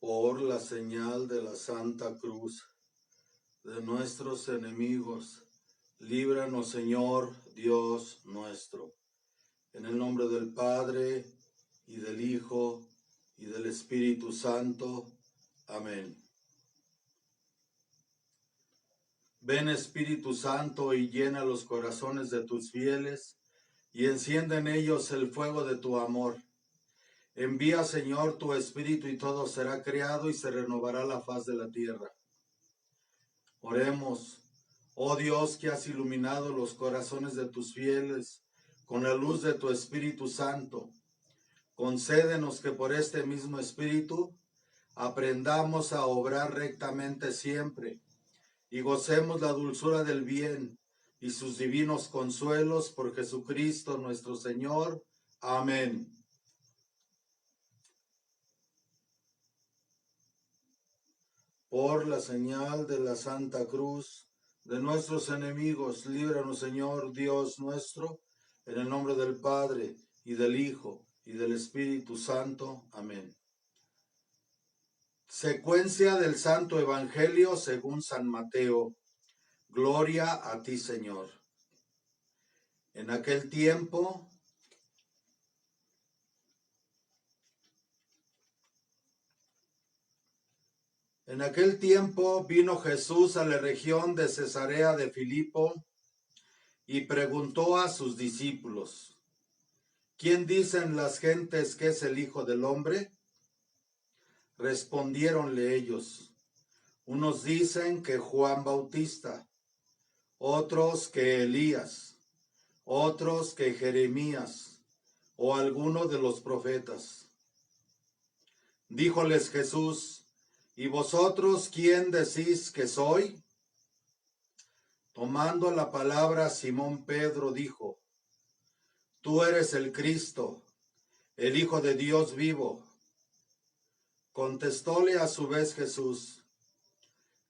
Por la señal de la Santa Cruz de nuestros enemigos, líbranos, Señor Dios nuestro. En el nombre del Padre, y del Hijo, y del Espíritu Santo. Amén. Ven, Espíritu Santo, y llena los corazones de tus fieles, y enciende en ellos el fuego de tu amor. Envía, Señor, tu Espíritu, y todo será creado, y se renovará la faz de la tierra. Oremos. Oh Dios, que has iluminado los corazones de tus fieles con la luz de tu Espíritu Santo, concédenos que por este mismo Espíritu aprendamos a obrar rectamente siempre y gocemos la dulzura del bien y sus divinos consuelos por Jesucristo nuestro Señor. Amén. Por la señal de la Santa Cruz de nuestros enemigos, líbranos, Señor Dios nuestro, en el nombre del Padre, y del Hijo, y del Espíritu Santo. Amén. Secuencia del Santo Evangelio según San Mateo. Gloria a ti, Señor. En aquel tiempo, vino Jesús a la región de Cesarea de Filipo y preguntó a sus discípulos: ¿Quién dicen las gentes que es el Hijo del Hombre? Respondiéronle ellos: unos dicen que Juan Bautista, otros que Elías, otros que Jeremías o alguno de los profetas. Díjoles Jesús: ¿y vosotros quién decís que soy? Tomando la palabra, Simón Pedro dijo: Tú eres el Cristo, el Hijo de Dios vivo. Contestóle a su vez Jesús: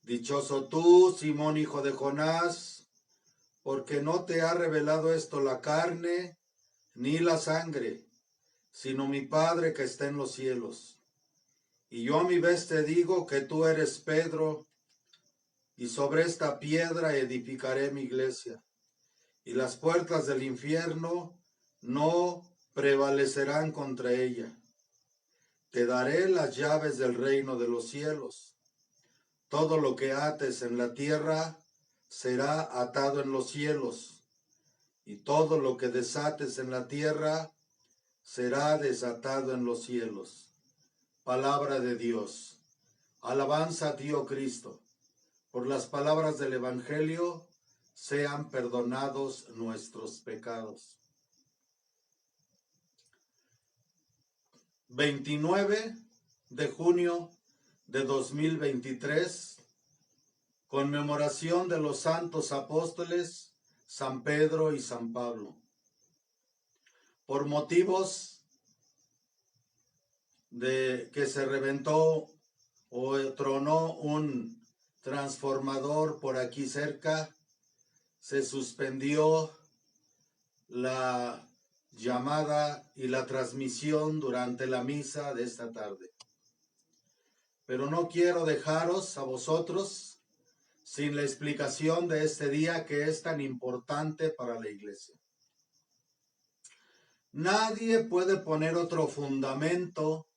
Dichoso tú, Simón, hijo de Jonás, porque no te ha revelado esto la carne ni la sangre, sino mi Padre que está en los cielos. Y yo a mi vez te digo que tú eres Pedro, y sobre esta piedra edificaré mi iglesia, y las puertas del infierno no prevalecerán contra ella. Te daré las llaves del reino de los cielos. Todo lo que ates en la tierra será atado en los cielos, y todo lo que desates en la tierra será desatado en los cielos. Palabra de Dios. Alabanza a ti, oh Cristo. Por las palabras del Evangelio sean perdonados nuestros pecados. 29 de junio de 2023, conmemoración de los santos apóstoles San Pedro y San Pablo. Por motivos de que se reventó o tronó un transformador por aquí cerca, se suspendió la llamada y la transmisión durante la misa de esta tarde. Pero no quiero dejaros a vosotros sin la explicación de este día que es tan importante para la iglesia. Nadie puede poner otro fundamento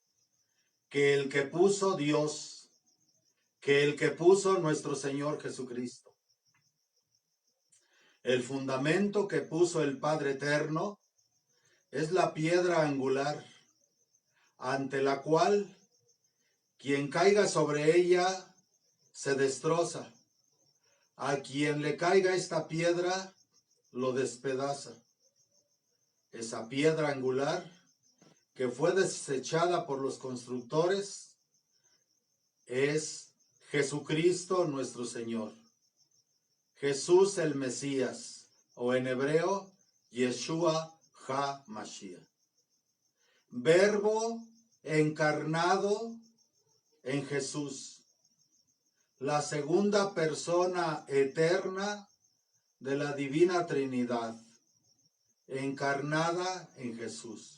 que el que puso Dios, que el que puso nuestro Señor Jesucristo. El fundamento que puso el Padre Eterno es la piedra angular, ante la cual quien caiga sobre ella se destroza. A quien le caiga esta piedra lo despedaza. Esa piedra angular que fue desechada por los constructores es Jesucristo nuestro Señor. Jesús el Mesías, o en hebreo, Yeshua HaMashiach. Verbo encarnado en Jesús, la segunda persona eterna de la Divina Trinidad, encarnada en Jesús.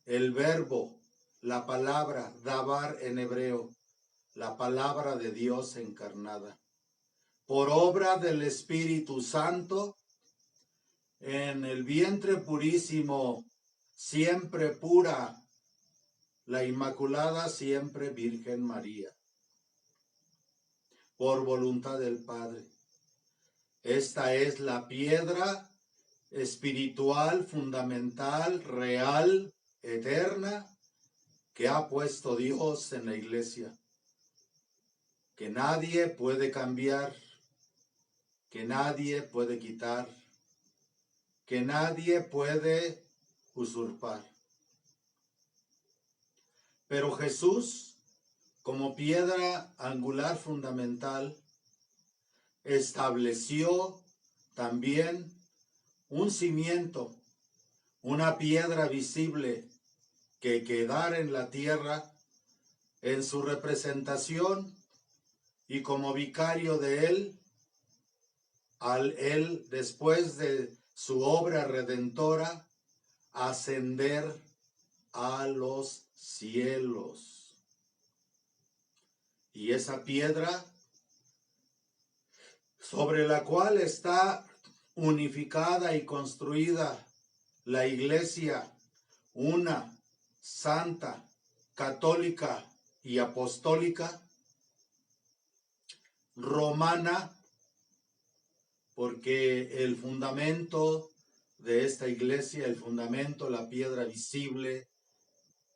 El Verbo, la palabra, dabar en hebreo, la palabra de Dios encarnada. Por obra del Espíritu Santo, en el vientre purísimo, siempre pura, la Inmaculada siempre Virgen María. Por voluntad del Padre. Esta es la piedra espiritual, fundamental, real, eterna, que ha puesto Dios en la iglesia, que nadie puede cambiar, que nadie puede quitar, que nadie puede usurpar. Pero Jesús, como piedra angular fundamental, estableció también un cimiento, una piedra visible que quedara en la tierra en su representación, y como vicario de él, al él, después de su obra redentora, ascender a los cielos. Y esa piedra sobre la cual está unificada y construida la iglesia, una, santa, católica y apostólica, romana, porque el fundamento de esta iglesia, el fundamento, la piedra visible,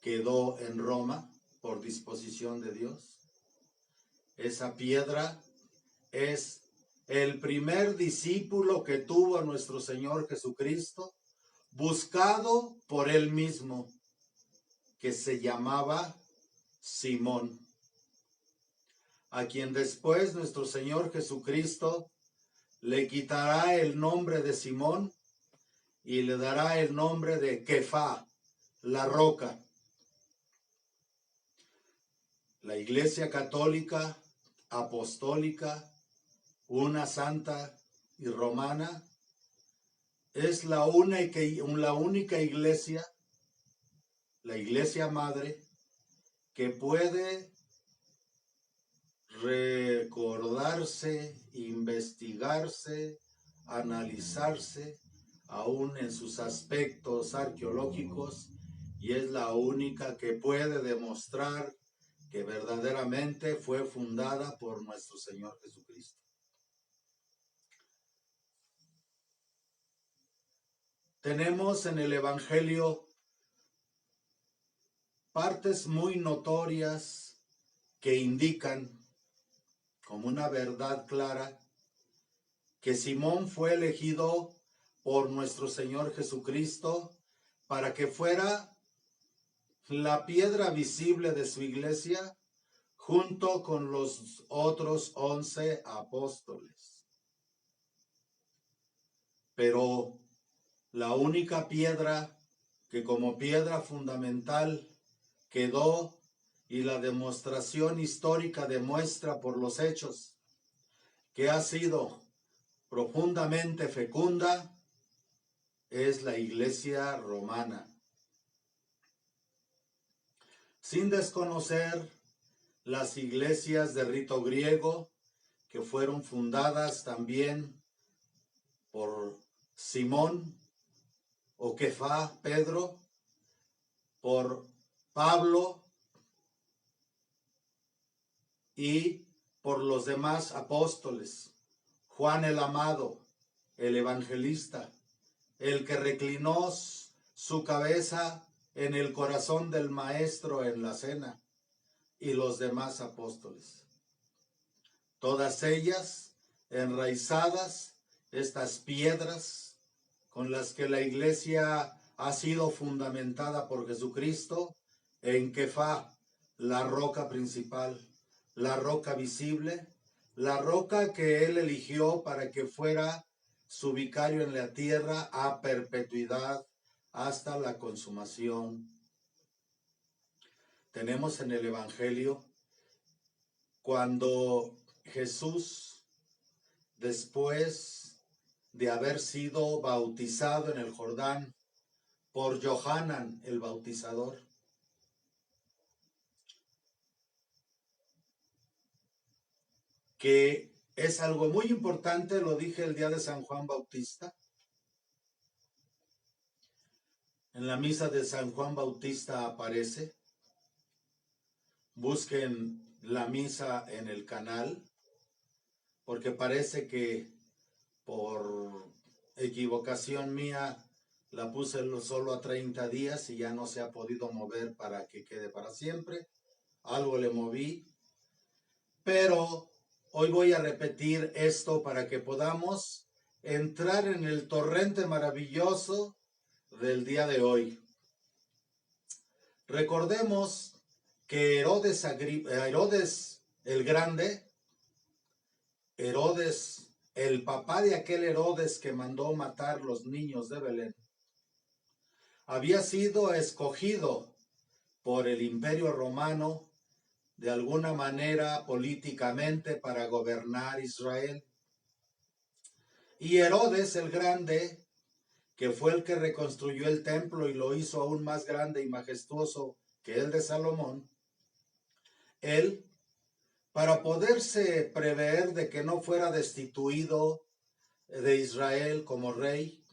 quedó en Roma por disposición de Dios. Esa piedra es el primer discípulo que tuvo a nuestro Señor Jesucristo, buscado por él mismo, que se llamaba Simón, a quien después nuestro Señor Jesucristo le quitará el nombre de Simón y le dará el nombre de Kefá, la roca. La Iglesia Católica, Apostólica, una santa y romana, es la única iglesia, la iglesia madre, que puede recordarse, investigarse, analizarse, aún en sus aspectos arqueológicos, y es la única que puede demostrar que verdaderamente fue fundada por nuestro Señor Jesucristo. Tenemos en el Evangelio partes muy notorias que indican como una verdad clara que Simón fue elegido por nuestro Señor Jesucristo para que fuera la piedra visible de su iglesia junto con los otros 11 apóstoles. Pero la única piedra que como piedra fundamental quedó, y la demostración histórica demuestra por los hechos que ha sido profundamente fecunda, es la iglesia romana. Sin desconocer las iglesias de rito griego que fueron fundadas también por Simón o Kefá, Pedro, por Pablo y por los demás apóstoles. Juan el Amado, el evangelista, el que reclinó su cabeza en el corazón del Maestro en la cena, y los demás apóstoles. Todas ellas enraizadas, estas piedras con las que la iglesia ha sido fundamentada por Jesucristo, en Kefá, la roca principal, la roca visible, la roca que él eligió para que fuera su vicario en la tierra a perpetuidad hasta la consumación. Tenemos en el Evangelio cuando Jesús, después de haber sido bautizado en el Jordán por Johanan el bautizador, que es algo muy importante, lo dije el día de San Juan Bautista. En la misa de San Juan Bautista aparece. Busquen la misa en el canal, porque parece que por equivocación mía la puse solo a 30 días y ya no se ha podido mover para que quede para siempre. Algo le moví, pero hoy voy a repetir esto para que podamos entrar en el torrente maravilloso del día de hoy. Recordemos que Herodes el Grande, Herodes, el papá de aquel Herodes que mandó matar los niños de Belén, había sido escogido por el Imperio Romano de alguna manera políticamente para gobernar Israel. Y Herodes el Grande, que fue el que reconstruyó el templo y lo hizo aún más grande y majestuoso que el de Salomón, él, para poderse prever de que no fuera destituido de Israel como rey,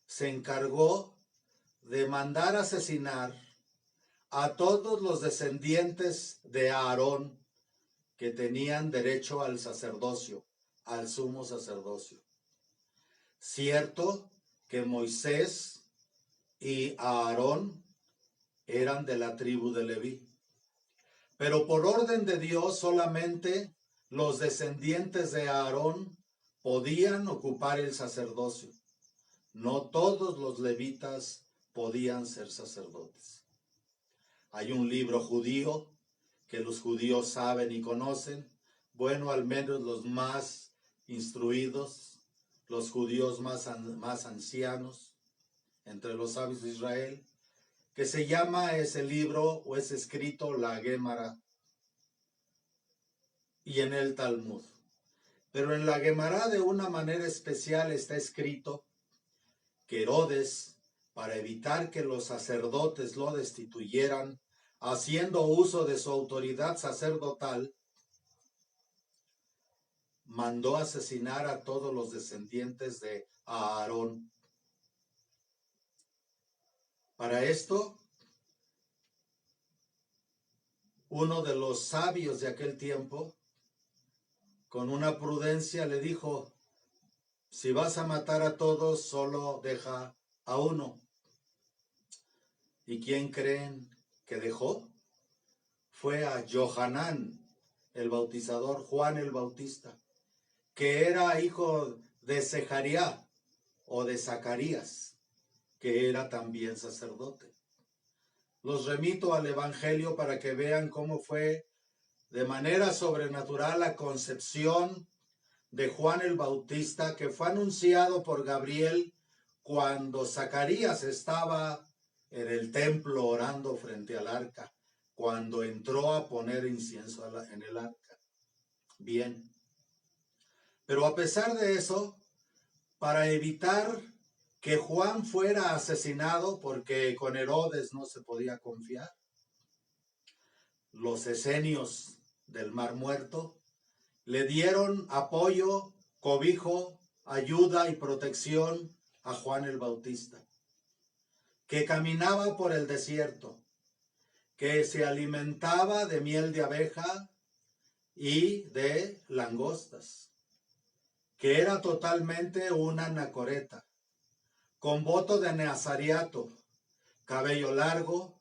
se encargó de mandar asesinar a todos los descendientes de Aarón que tenían derecho al sacerdocio, al sumo sacerdocio. Cierto que Moisés y Aarón eran de la tribu de Leví, pero por orden de Dios solamente los descendientes de Aarón podían ocupar el sacerdocio. No todos los levitas podían ser sacerdotes. Hay un libro judío que los judíos saben y conocen, bueno, al menos los más instruidos, los judíos más ancianos entre los sabios de Israel, que se llama ese libro o es escrito la Gemara y en el Talmud. Pero en la Gemara de una manera especial está escrito que Herodes, para evitar que los sacerdotes lo destituyeran, haciendo uso de su autoridad sacerdotal, mandó asesinar a todos los descendientes de Aarón. Para esto, uno de los sabios de aquel tiempo, con una prudencia, le dijo: si vas a matar a todos, solo deja a uno. ¿Y quién creen que dejó? Fue a Johanán, el bautizador, Juan el Bautista, que era hijo de Sejaría o de Zacarías, que era también sacerdote. Los remito al Evangelio para que vean cómo fue de manera sobrenatural la concepción de Juan el Bautista, que fue anunciado por Gabriel cuando Zacarías estaba en el templo orando frente al arca, cuando entró a poner incienso en el arca. Bien. Pero a pesar de eso, para evitar que Juan fuera asesinado, porque con Herodes no se podía confiar, los esenios del Mar Muerto le dieron apoyo, cobijo, ayuda y protección a Juan el Bautista, que caminaba por el desierto, que se alimentaba de miel de abeja y de langostas, que era totalmente una anacoreta, con voto de nazariato, cabello largo,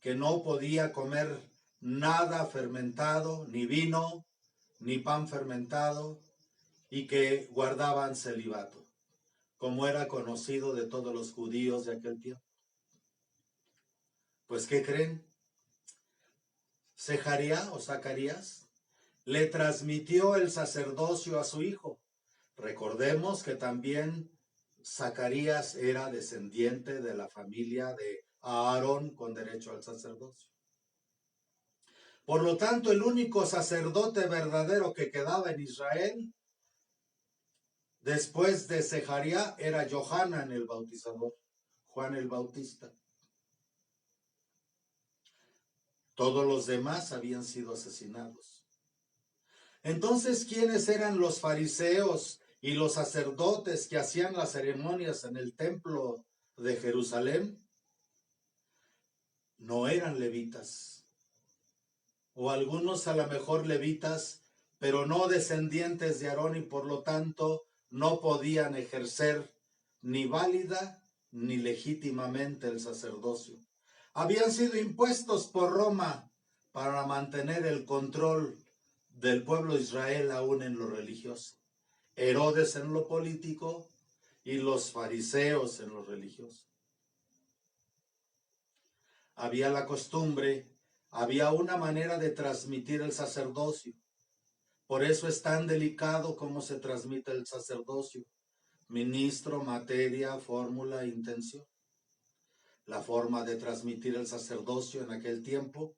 que no podía comer nada fermentado, ni vino, ni pan fermentado, y que guardaban celibato, como era conocido de todos los judíos de aquel tiempo. Pues, ¿qué creen? Sejaría o Zacarías le transmitió el sacerdocio a su hijo. Recordemos que también Zacarías era descendiente de la familia de Aarón con derecho al sacerdocio. Por lo tanto, el único sacerdote verdadero que quedaba en Israel después de Sejaría era Johanán el bautizador, Juan el Bautista. Todos los demás habían sido asesinados. Entonces, ¿quiénes eran los fariseos y los sacerdotes que hacían las ceremonias en el templo de Jerusalén? No eran levitas, o algunos a lo mejor levitas, pero no descendientes de Aarón y por lo tanto no podían ejercer ni válida ni legítimamente el sacerdocio. Habían sido impuestos por Roma para mantener el control del pueblo de Israel aún en lo religioso. Herodes en lo político y los fariseos en lo religioso. Había la costumbre, había una manera de transmitir el sacerdocio. Por eso es tan delicado cómo se transmite el sacerdocio. Ministro, materia, fórmula, intención. La forma de transmitir el sacerdocio en aquel tiempo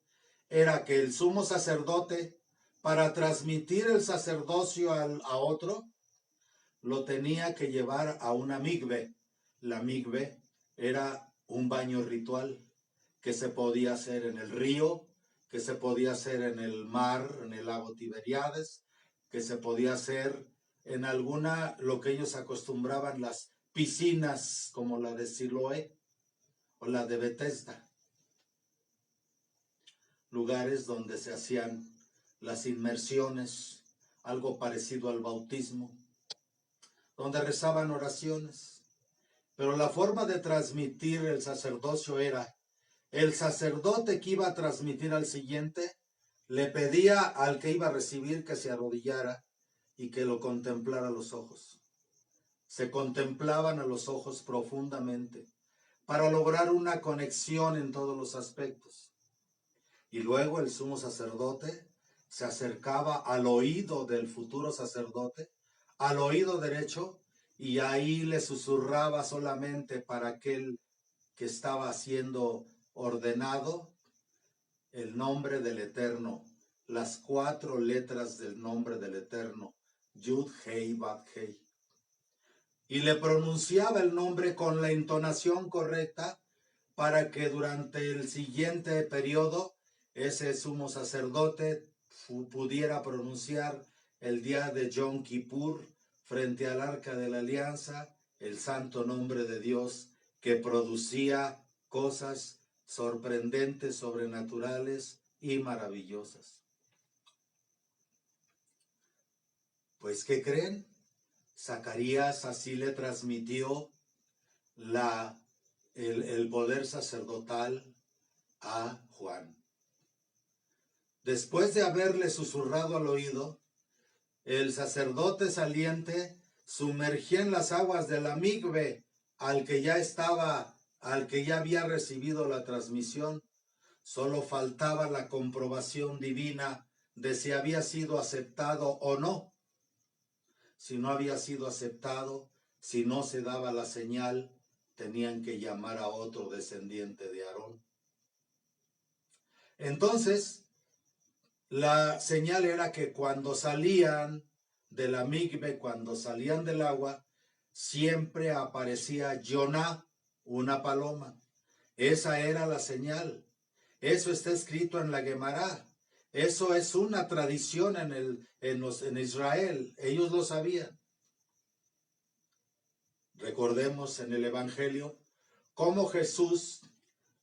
era que el sumo sacerdote, para transmitir el sacerdocio a otro, lo tenía que llevar a una migbe. La migbe era un baño ritual que se podía hacer en el río, que se podía hacer en el mar, en el lago Tiberíades, que se podía hacer en alguna, lo que ellos acostumbraban, las piscinas como la de Siloé o la de Bethesda, lugares donde se hacían las inmersiones, algo parecido al bautismo, donde rezaban oraciones. Pero la forma de transmitir el sacerdocio era, el sacerdote que iba a transmitir al siguiente, le pedía al que iba a recibir que se arrodillara y que lo contemplara a los ojos. Se contemplaban a los ojos profundamente para lograr una conexión en todos los aspectos. Y luego el sumo sacerdote se acercaba al oído del futuro sacerdote, al oído derecho, y ahí le susurraba solamente para aquel que estaba siendo ordenado el nombre del Eterno, las 4 letras del nombre del Eterno, Yud Hei Bat Hei. Y le pronunciaba el nombre con la entonación correcta para que durante el siguiente periodo ese sumo sacerdote pudiera pronunciar el día de Yom Kippur frente al Arca de la Alianza, el santo nombre de Dios que producía cosas sorprendentes, sobrenaturales y maravillosas. Pues, ¿qué creen? Zacarías así le transmitió el poder sacerdotal a Juan. Después de haberle susurrado al oído, el sacerdote saliente sumergía en las aguas de la migbe al que ya había recibido la transmisión. Solo faltaba la comprobación divina de si había sido aceptado o no. Si no había sido aceptado, si no se daba la señal, tenían que llamar a otro descendiente de Aarón. Entonces, la señal era que cuando salían de la migbe, cuando salían del agua, siempre aparecía Yoná, una paloma. Esa era la señal. Eso está escrito en la Guemará. Eso es una tradición en Israel. Ellos lo sabían. Recordemos en el Evangelio cómo Jesús,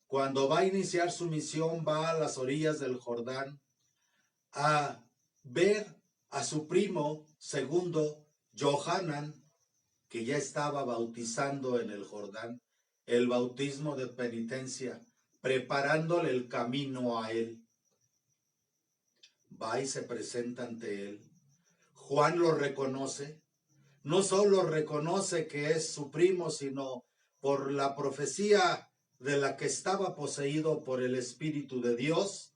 cuando va a iniciar su misión, va a las orillas del Jordán a ver a su primo segundo, Johanan, que ya estaba bautizando en el Jordán, el bautismo de penitencia, preparándole el camino a él. Va y se presenta ante él. Juan lo reconoce. No solo reconoce que es su primo, sino por la profecía de la que estaba poseído por el Espíritu de Dios.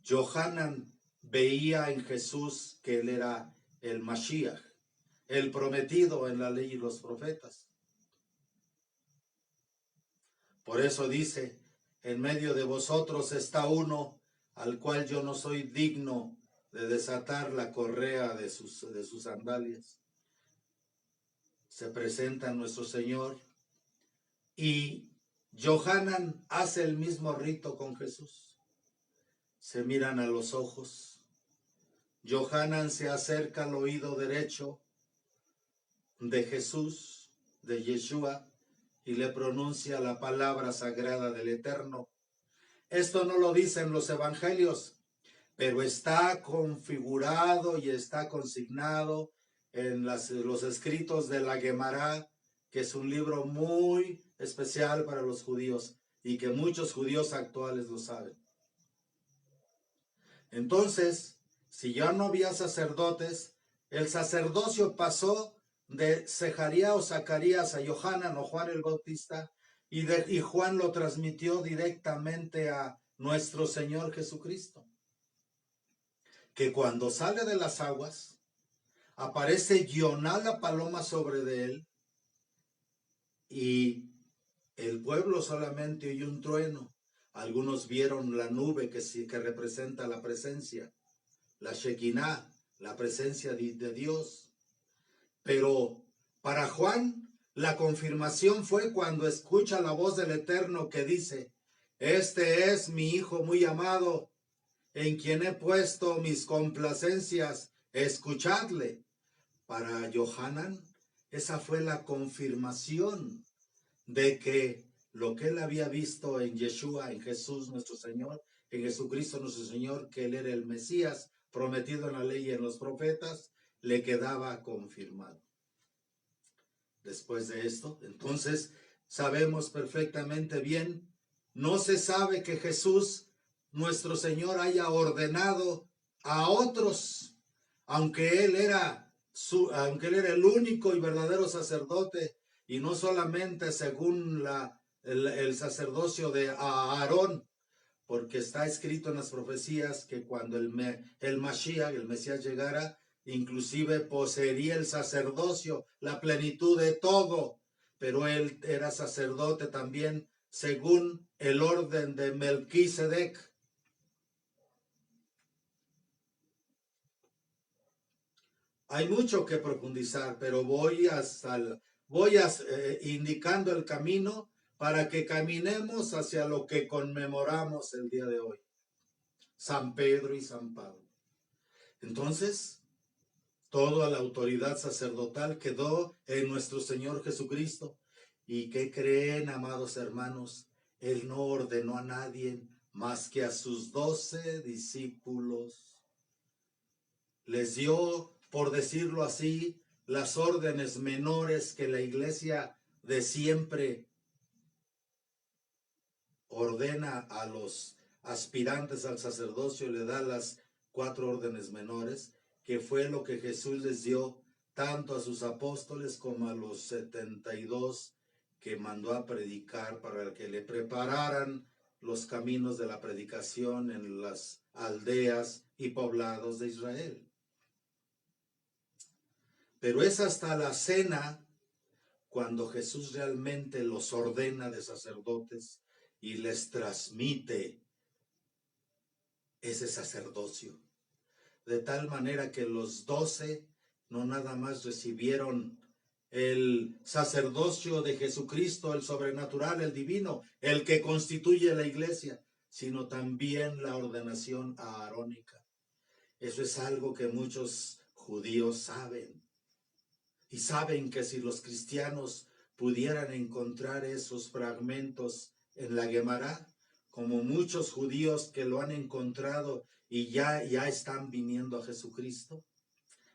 Johanan veía en Jesús que él era el Mashiach, el prometido en la ley y los profetas. Por eso dice, en medio de vosotros está uno al cual yo no soy digno de desatar la correa de sus sandalias. Se presenta nuestro Señor y Johanan hace el mismo rito con Jesús. Se miran a los ojos, Johanan se acerca al oído derecho de Jesús, de Yeshua, y le pronuncia la palabra sagrada del Eterno. Esto no lo dicen los evangelios, pero está configurado y está consignado en los escritos de la Gemara, que es un libro muy especial para los judíos y que muchos judíos actuales lo saben. Entonces, si ya no había sacerdotes, el sacerdocio pasó de Zecarías o Zacarías a Johanan o Juan el Bautista, y Juan lo transmitió directamente a nuestro Señor Jesucristo, que cuando sale de las aguas, aparece Yoná la paloma sobre de él, y el pueblo solamente oyó un trueno. Algunos vieron la nube que representa la presencia, la Shekinah, la presencia de Dios. Pero para Juan, la confirmación fue cuando escucha la voz del Eterno que dice: este es mi Hijo muy amado, en quien he puesto mis complacencias, escuchadle. Para Johanan, esa fue la confirmación de que lo que él había visto en Yeshua, en Jesús nuestro Señor, en Jesucristo nuestro Señor, que él era el Mesías prometido en la ley y en los profetas, le quedaba confirmado. Después de esto, entonces, sabemos perfectamente bien, no se sabe que Jesús nuestro Señor haya ordenado a otros, aunque él era el único y verdadero sacerdote, y no solamente según el sacerdocio de Aarón, porque está escrito en las profecías que cuando el Mashiach, el Mesías, llegara, inclusive poseería el sacerdocio, la plenitud de todo, pero él era sacerdote también según el orden de Melquisedec. Hay mucho que profundizar, pero voy indicando el camino para que caminemos hacia lo que conmemoramos el día de hoy, San Pedro y San Pablo. Entonces, toda la autoridad sacerdotal quedó en nuestro Señor Jesucristo. ¿Y qué creen, amados hermanos? Él no ordenó a nadie más que a sus 12 discípulos. Les dio, por decirlo así, las órdenes menores que la iglesia de siempre ordena a los aspirantes al sacerdocio, le da las 4 órdenes menores, que fue lo que Jesús les dio tanto a sus apóstoles como a los 72 que mandó a predicar, para que le prepararan los caminos de la predicación en las aldeas y poblados de Israel. Pero es hasta la cena cuando Jesús realmente los ordena de sacerdotes y les transmite ese sacerdocio. De tal manera que los 12 no nada más recibieron el sacerdocio de Jesucristo, el sobrenatural, el divino, el que constituye la iglesia, sino también la ordenación aarónica. Eso es algo que muchos judíos saben. Y saben que si los cristianos pudieran encontrar esos fragmentos en la Gemara, como muchos judíos que lo han encontrado y ya están viniendo a Jesucristo,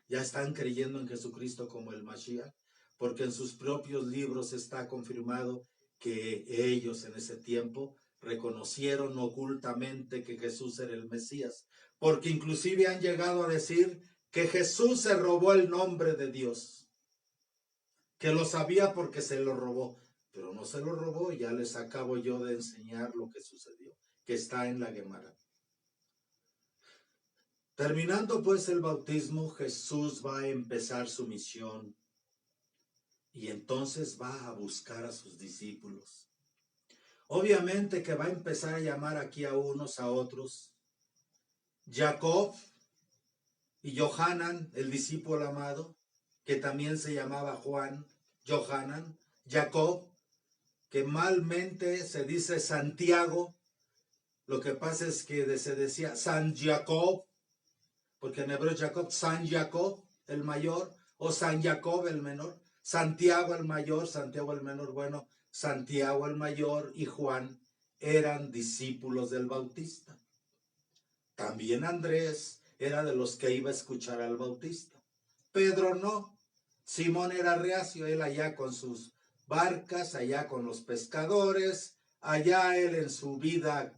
ya están creyendo en Jesucristo como el Mashiach, porque en sus propios libros está confirmado que ellos en ese tiempo reconocieron ocultamente que Jesús era el Mesías, porque inclusive han llegado a decir que Jesús se robó el nombre de Dios, que lo sabía porque se lo robó, pero no se lo robó. Ya les acabo yo de enseñar lo que sucedió, que está en la Gemara. Terminando pues el bautismo, Jesús va a empezar su misión y entonces va a buscar a sus discípulos. Obviamente que va a empezar a llamar aquí a unos a otros. Jacob y Johanan, el discípulo amado, que también se llamaba Juan, Johanan, Jacob, que malmente se dice Santiago. Lo que pasa es que se decía San Jacob, porque en hebreo Jacob, San Jacob el mayor, o San Jacob el menor, Santiago el mayor, Santiago el menor. Bueno, Santiago el mayor y Juan eran discípulos del Bautista. También Andrés era de los que iba a escuchar al Bautista. Pedro no. Simón era reacio, él allá con sus barcas, allá con los pescadores, allá él en su vida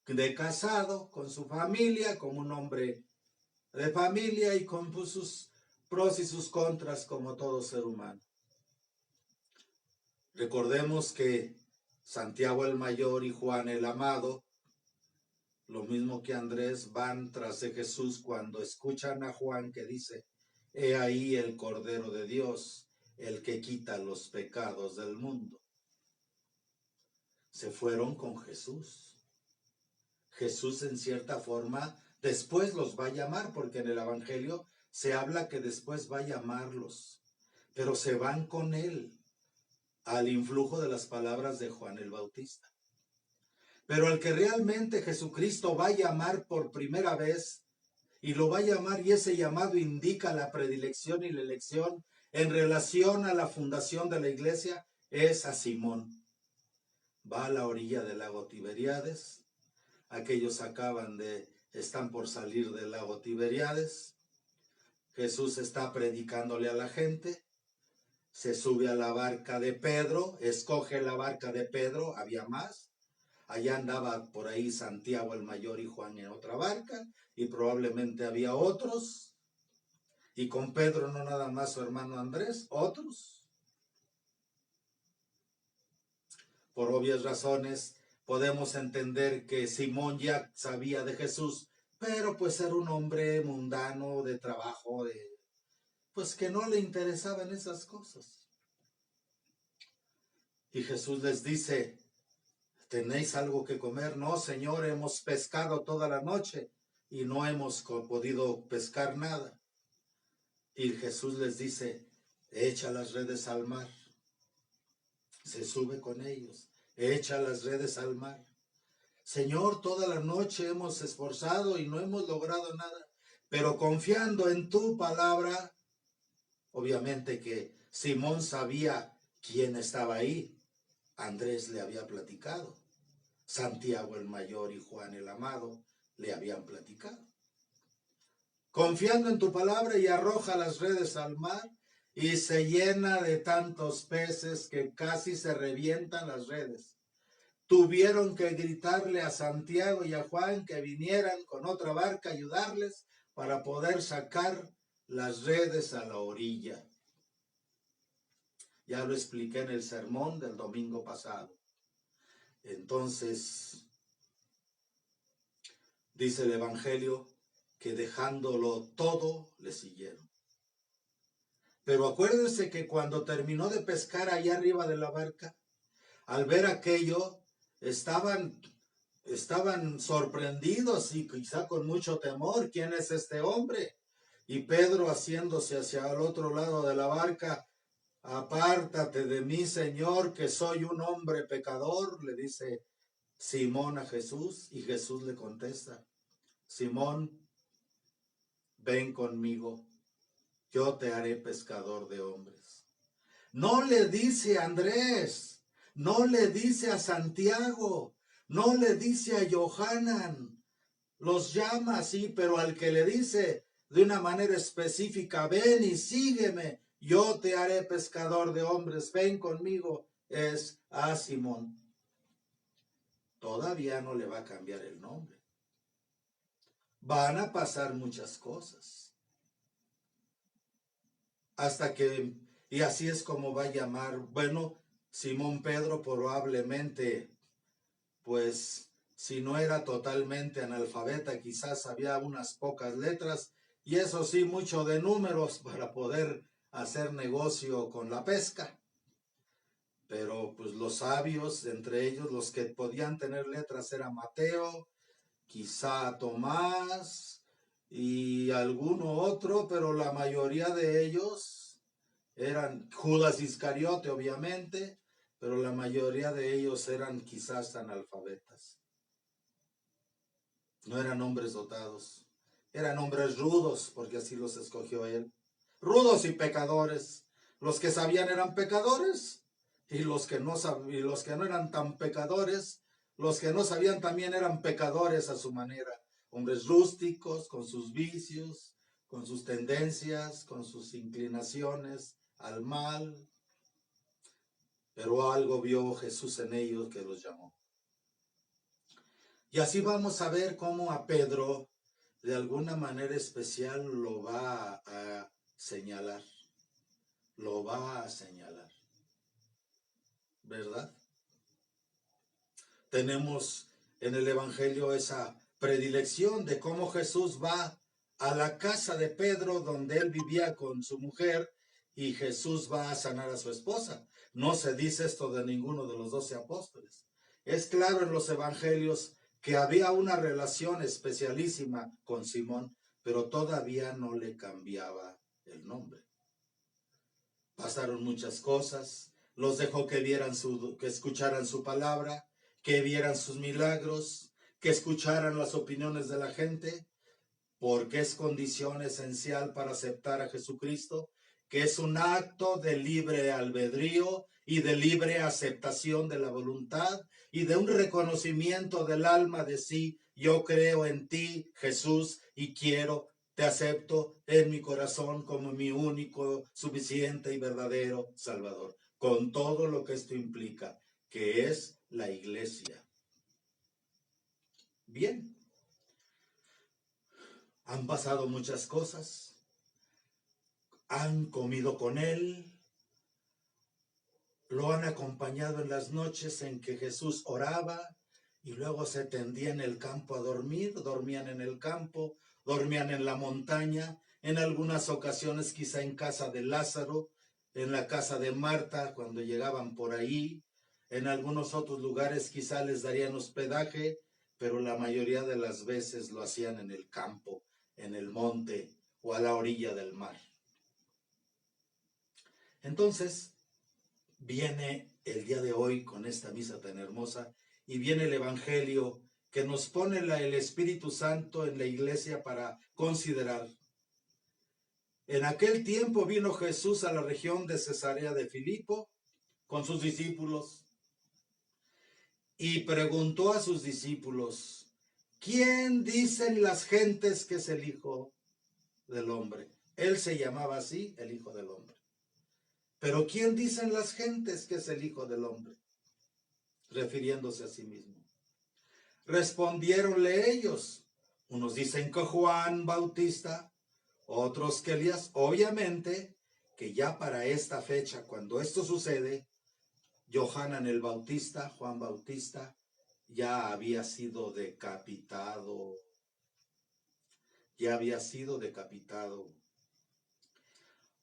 de casado, con su familia, como un hombre de familia y con sus pros y sus contras como todo ser humano. Recordemos que Santiago el mayor y Juan el amado, lo mismo que Andrés, van tras de Jesús cuando escuchan a Juan que dice: he ahí el Cordero de Dios, el que quita los pecados del mundo. Se fueron con Jesús. Jesús en cierta forma después los va a llamar, porque en el Evangelio se habla que después va a llamarlos, pero se van con él al influjo de las palabras de Juan el Bautista. Pero el que realmente Jesucristo va a llamar por primera vez, y lo va a llamar, y ese llamado indica la predilección y la elección en relación a la fundación de la iglesia, es a Simón. Va a la orilla del lago Tiberíades. Aquellos están por salir del lago Tiberíades. Jesús está predicándole a la gente. Se sube a la barca de Pedro, escoge la barca de Pedro, había más. Allá andaba por ahí Santiago el mayor y Juan en otra barca, y probablemente había otros. Y con Pedro no nada más su hermano Andrés, otros. Por obvias razones podemos entender que Simón ya sabía de Jesús, pero pues era un hombre mundano de trabajo, pues que no le interesaban esas cosas. Y Jesús les dice: ¿tenéis algo que comer? No, Señor, hemos pescado toda la noche y no hemos podido pescar nada. Y Jesús les dice: echa las redes al mar. Se sube con ellos, echa las redes al mar. Señor, toda la noche hemos esforzado y no hemos logrado nada, pero confiando en tu palabra. Obviamente que Simón sabía quién estaba ahí. Andrés le había platicado. Santiago el mayor y Juan el amado le habían platicado. Confiando en tu palabra, y arroja las redes al mar, y se llena de tantos peces que casi se revientan las redes. Tuvieron que gritarle a Santiago y a Juan que vinieran con otra barca a ayudarles para poder sacar las redes a la orilla. Ya lo expliqué en el sermón del domingo pasado. Entonces, dice el Evangelio que dejándolo todo, le siguieron. Pero acuérdense que cuando terminó de pescar allá arriba de la barca, al ver aquello, estaban sorprendidos y quizá con mucho temor. ¿Quién es este hombre? Y Pedro, haciéndose hacia el otro lado de la barca: apártate de mí, Señor, que soy un hombre pecador, le dice Simón a Jesús. Y Jesús le contesta: Simón, ven conmigo, yo te haré pescador de hombres. No le dice a Andrés, no le dice a Santiago, no le dice a Johanan. Los llama así, pero al que le dice de una manera específica: ven y sígueme, yo te haré pescador de hombres, ven conmigo, es a Simón. Todavía no le va a cambiar el nombre. Van a pasar muchas cosas. Hasta que, y así es como va a llamar, bueno, Simón Pedro probablemente, pues, si no era totalmente analfabeta, quizás había unas pocas letras, y eso sí, mucho de números para poder hacer negocio con la pesca. Pero pues los sabios, entre ellos los que podían tener letras, era Mateo, quizá Tomás y alguno otro, pero la mayoría de ellos eran Judas Iscariote, obviamente, pero la mayoría de ellos eran quizás analfabetas. No eran hombres dotados. Eran hombres rudos, porque así los escogió él. Rudos y pecadores. Los que sabían eran pecadores, y los que no eran tan pecadores, los que no sabían también eran pecadores a su manera. Hombres rústicos, con sus vicios, con sus tendencias, con sus inclinaciones al mal. Pero algo vio Jesús en ellos que los llamó. Y así vamos a ver cómo a Pedro, de alguna manera especial, lo va a señalar. Lo va a señalar. ¿Verdad? Tenemos en el Evangelio esa predilección de cómo Jesús va a la casa de Pedro, donde él vivía con su mujer, y Jesús va a sanar a su esposa. No se dice esto de ninguno de los 12 apóstoles. Es claro en los Evangelios que había una relación especialísima con Simón, pero todavía no le cambiaba el nombre. Pasaron muchas cosas, los dejó que que escucharan su palabra, que vieran sus milagros, que escucharan las opiniones de la gente, porque es condición esencial para aceptar a Jesucristo, que es un acto de libre albedrío y de libre aceptación de la voluntad y de un reconocimiento del alma de sí. Yo creo en ti, Jesús, y te acepto en mi corazón como mi único, suficiente y verdadero Salvador, con todo lo que esto implica, que es la iglesia. Bien, han pasado muchas cosas, han comido con él, lo han acompañado en las noches en que Jesús oraba y luego se tendía en el campo a dormir, dormían en el campo, dormían en la montaña, en algunas ocasiones quizá en casa de Lázaro, en la casa de Marta cuando llegaban por ahí, en algunos otros lugares quizá les darían hospedaje, pero la mayoría de las veces lo hacían en el campo, en el monte o a la orilla del mar. Entonces, viene el día de hoy con esta misa tan hermosa y viene el Evangelio que nos pone el Espíritu Santo en la iglesia para considerar. En aquel tiempo vino Jesús a la región de Cesarea de Filipo con sus discípulos y preguntó a sus discípulos: ¿quién dicen las gentes que es el Hijo del Hombre? Él se llamaba así, el Hijo del Hombre. Pero ¿quién dicen las gentes que es el Hijo del Hombre? Refiriéndose a sí mismo. Respondiéronle ellos, unos dicen que Juan Bautista, otros que Elías. Obviamente que ya para esta fecha, cuando esto sucede, Johanan el Bautista, Juan Bautista, ya había sido decapitado. Ya había sido decapitado.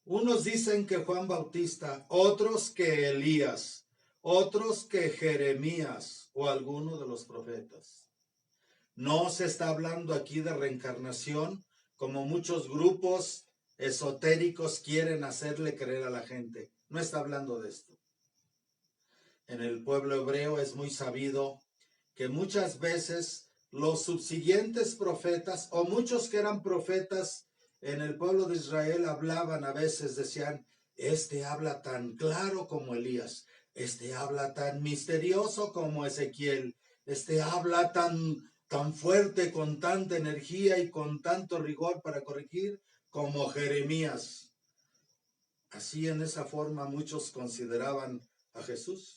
Unos dicen que Juan Bautista, otros que Elías, otros que Jeremías o alguno de los profetas. No se está hablando aquí de reencarnación, como muchos grupos esotéricos quieren hacerle creer a la gente. No está hablando de esto. En el pueblo hebreo es muy sabido que muchas veces los subsiguientes profetas, o muchos que eran profetas en el pueblo de Israel, hablaban a veces, decían: este habla tan claro como Elías, este habla tan misterioso como Ezequiel, este habla tan fuerte, con tanta energía y con tanto rigor para corregir como Jeremías. Así, en esa forma, muchos consideraban a Jesús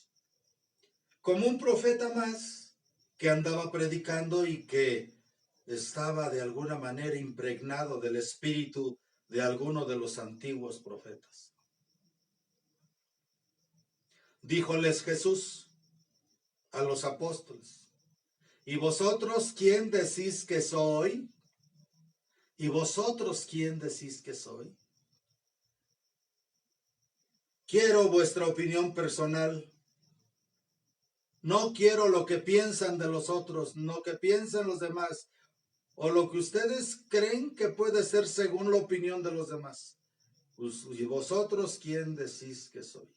como un profeta más que andaba predicando y que estaba de alguna manera impregnado del espíritu de alguno de los antiguos profetas. Díjoles Jesús a los apóstoles: ¿y vosotros quién decís que soy? ¿Y vosotros quién decís que soy? Quiero vuestra opinión personal. No quiero lo que piensan de los otros, no que piensan los demás, o lo que ustedes creen que puede ser según la opinión de los demás. ¿Y vosotros quién decís que soy?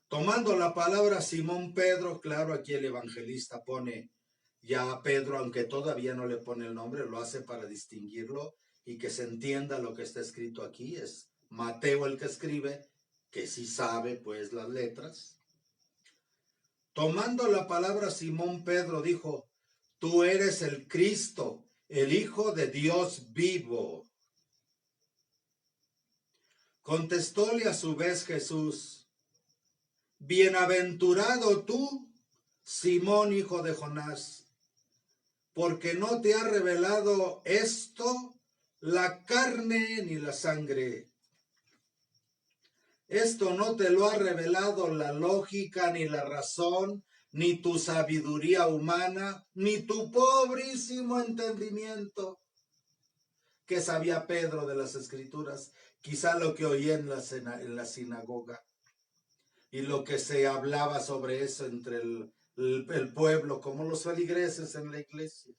Tomando la palabra Simón Pedro, claro, aquí el evangelista pone: Ya Pedro, aunque todavía no le pone el nombre, lo hace para distinguirlo y que se entienda lo que está escrito aquí. Es Mateo el que escribe, que sí sabe pues las letras. Tomando la palabra, Simón Pedro dijo: tú eres el Cristo, el Hijo de Dios vivo. Contestóle a su vez Jesús: bienaventurado tú, Simón, hijo de Jonás, porque no te ha revelado esto la carne ni la sangre. Esto no te lo ha revelado la lógica, ni la razón, ni tu sabiduría humana, ni tu pobrísimo entendimiento. ¿Qué sabía Pedro de las Escrituras? Quizá lo que oía en la sinagoga y lo que se hablaba sobre eso entre el pueblo, como los feligreses en la iglesia.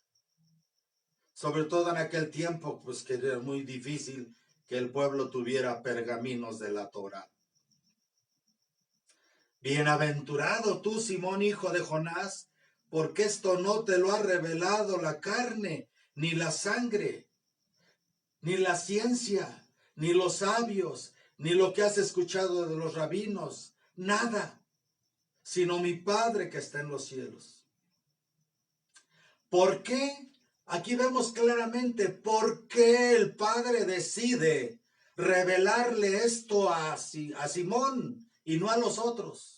Sobre todo en aquel tiempo, pues que era muy difícil que el pueblo tuviera pergaminos de la Torá. Bienaventurado tú, Simón, hijo de Jonás, porque esto no te lo ha revelado la carne, ni la sangre, ni la ciencia, ni los sabios, ni lo que has escuchado de los rabinos, nada, sino mi Padre que está en los cielos. ¿Por qué? Aquí vemos claramente por qué el Padre decide revelarle esto a Simón y no a los otros.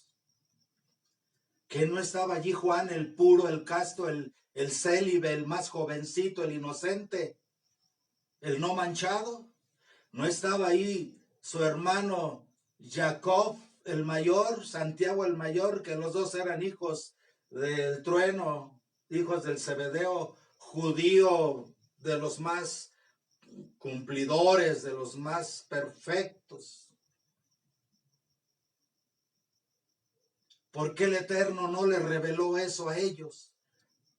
Que no estaba allí Juan, el puro, el casto, el célibe, el más jovencito, el inocente, el no manchado. No estaba ahí su hermano Jacob, el mayor, Santiago el mayor, que los dos eran hijos del trueno, hijos del Zebedeo, judío, de los más cumplidores, de los más perfectos. ¿Por qué el Eterno no le reveló eso a ellos?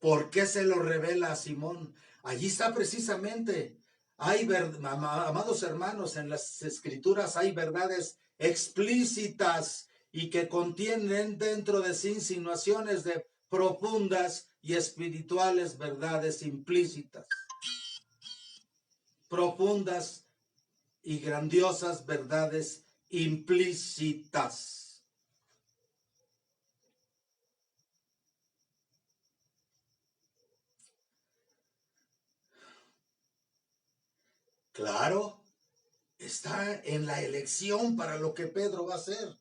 ¿Por qué se lo revela a Simón? Allí está precisamente. Amados hermanos, en las Escrituras hay verdades explícitas y que contienen dentro de sí insinuaciones de profundas y espirituales verdades implícitas. Profundas y grandiosas verdades implícitas. Claro, está en la elección para lo que Pedro va a hacer,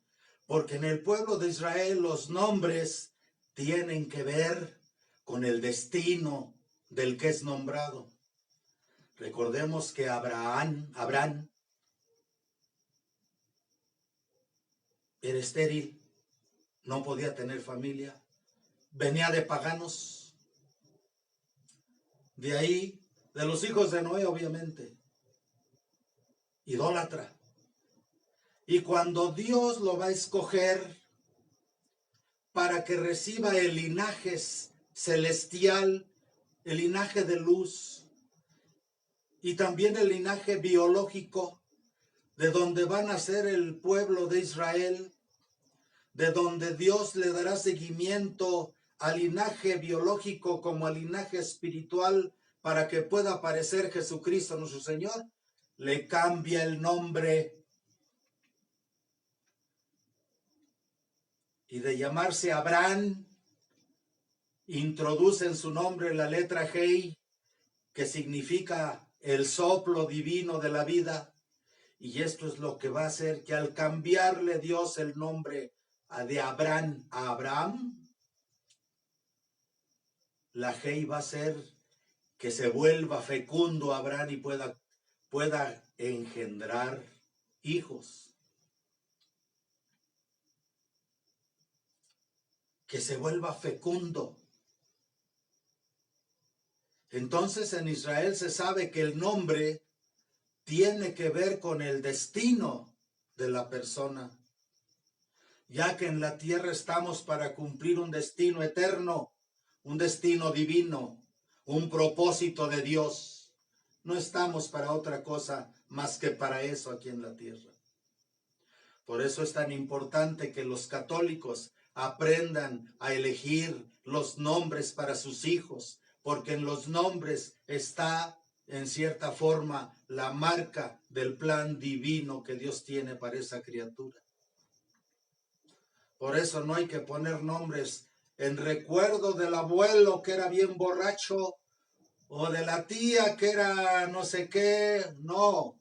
porque en el pueblo de Israel los nombres tienen que ver con el destino del que es nombrado. Recordemos que Abraham era estéril, no podía tener familia, venía de paganos, de ahí, de los hijos de Noé, obviamente, idólatra. Y cuando Dios lo va a escoger para que reciba el linaje celestial, el linaje de luz, y también el linaje biológico, de donde va a nacer el pueblo de Israel, de donde Dios le dará seguimiento al linaje biológico como al linaje espiritual, para que pueda aparecer Jesucristo nuestro Señor, le cambia el nombre. Y de llamarse Abraham, introduce en su nombre la letra Hei, que significa el soplo divino de la vida. Y esto es lo que va a hacer que al cambiarle Dios el nombre de Abraham a Abraham, la Hei va a ser que se vuelva fecundo Abraham y pueda engendrar hijos. Que se vuelva fecundo. Entonces en Israel se sabe que el nombre tiene que ver con el destino de la persona, ya que en la tierra estamos para cumplir un destino eterno, un destino divino, un propósito de Dios. No estamos para otra cosa más que para eso aquí en la tierra. Por eso es tan importante que los católicos aprendan a elegir los nombres para sus hijos, porque en los nombres está, en cierta forma, la marca del plan divino que Dios tiene para esa criatura. Por eso no hay que poner nombres en recuerdo del abuelo que era bien borracho o de la tía que era no sé qué. No,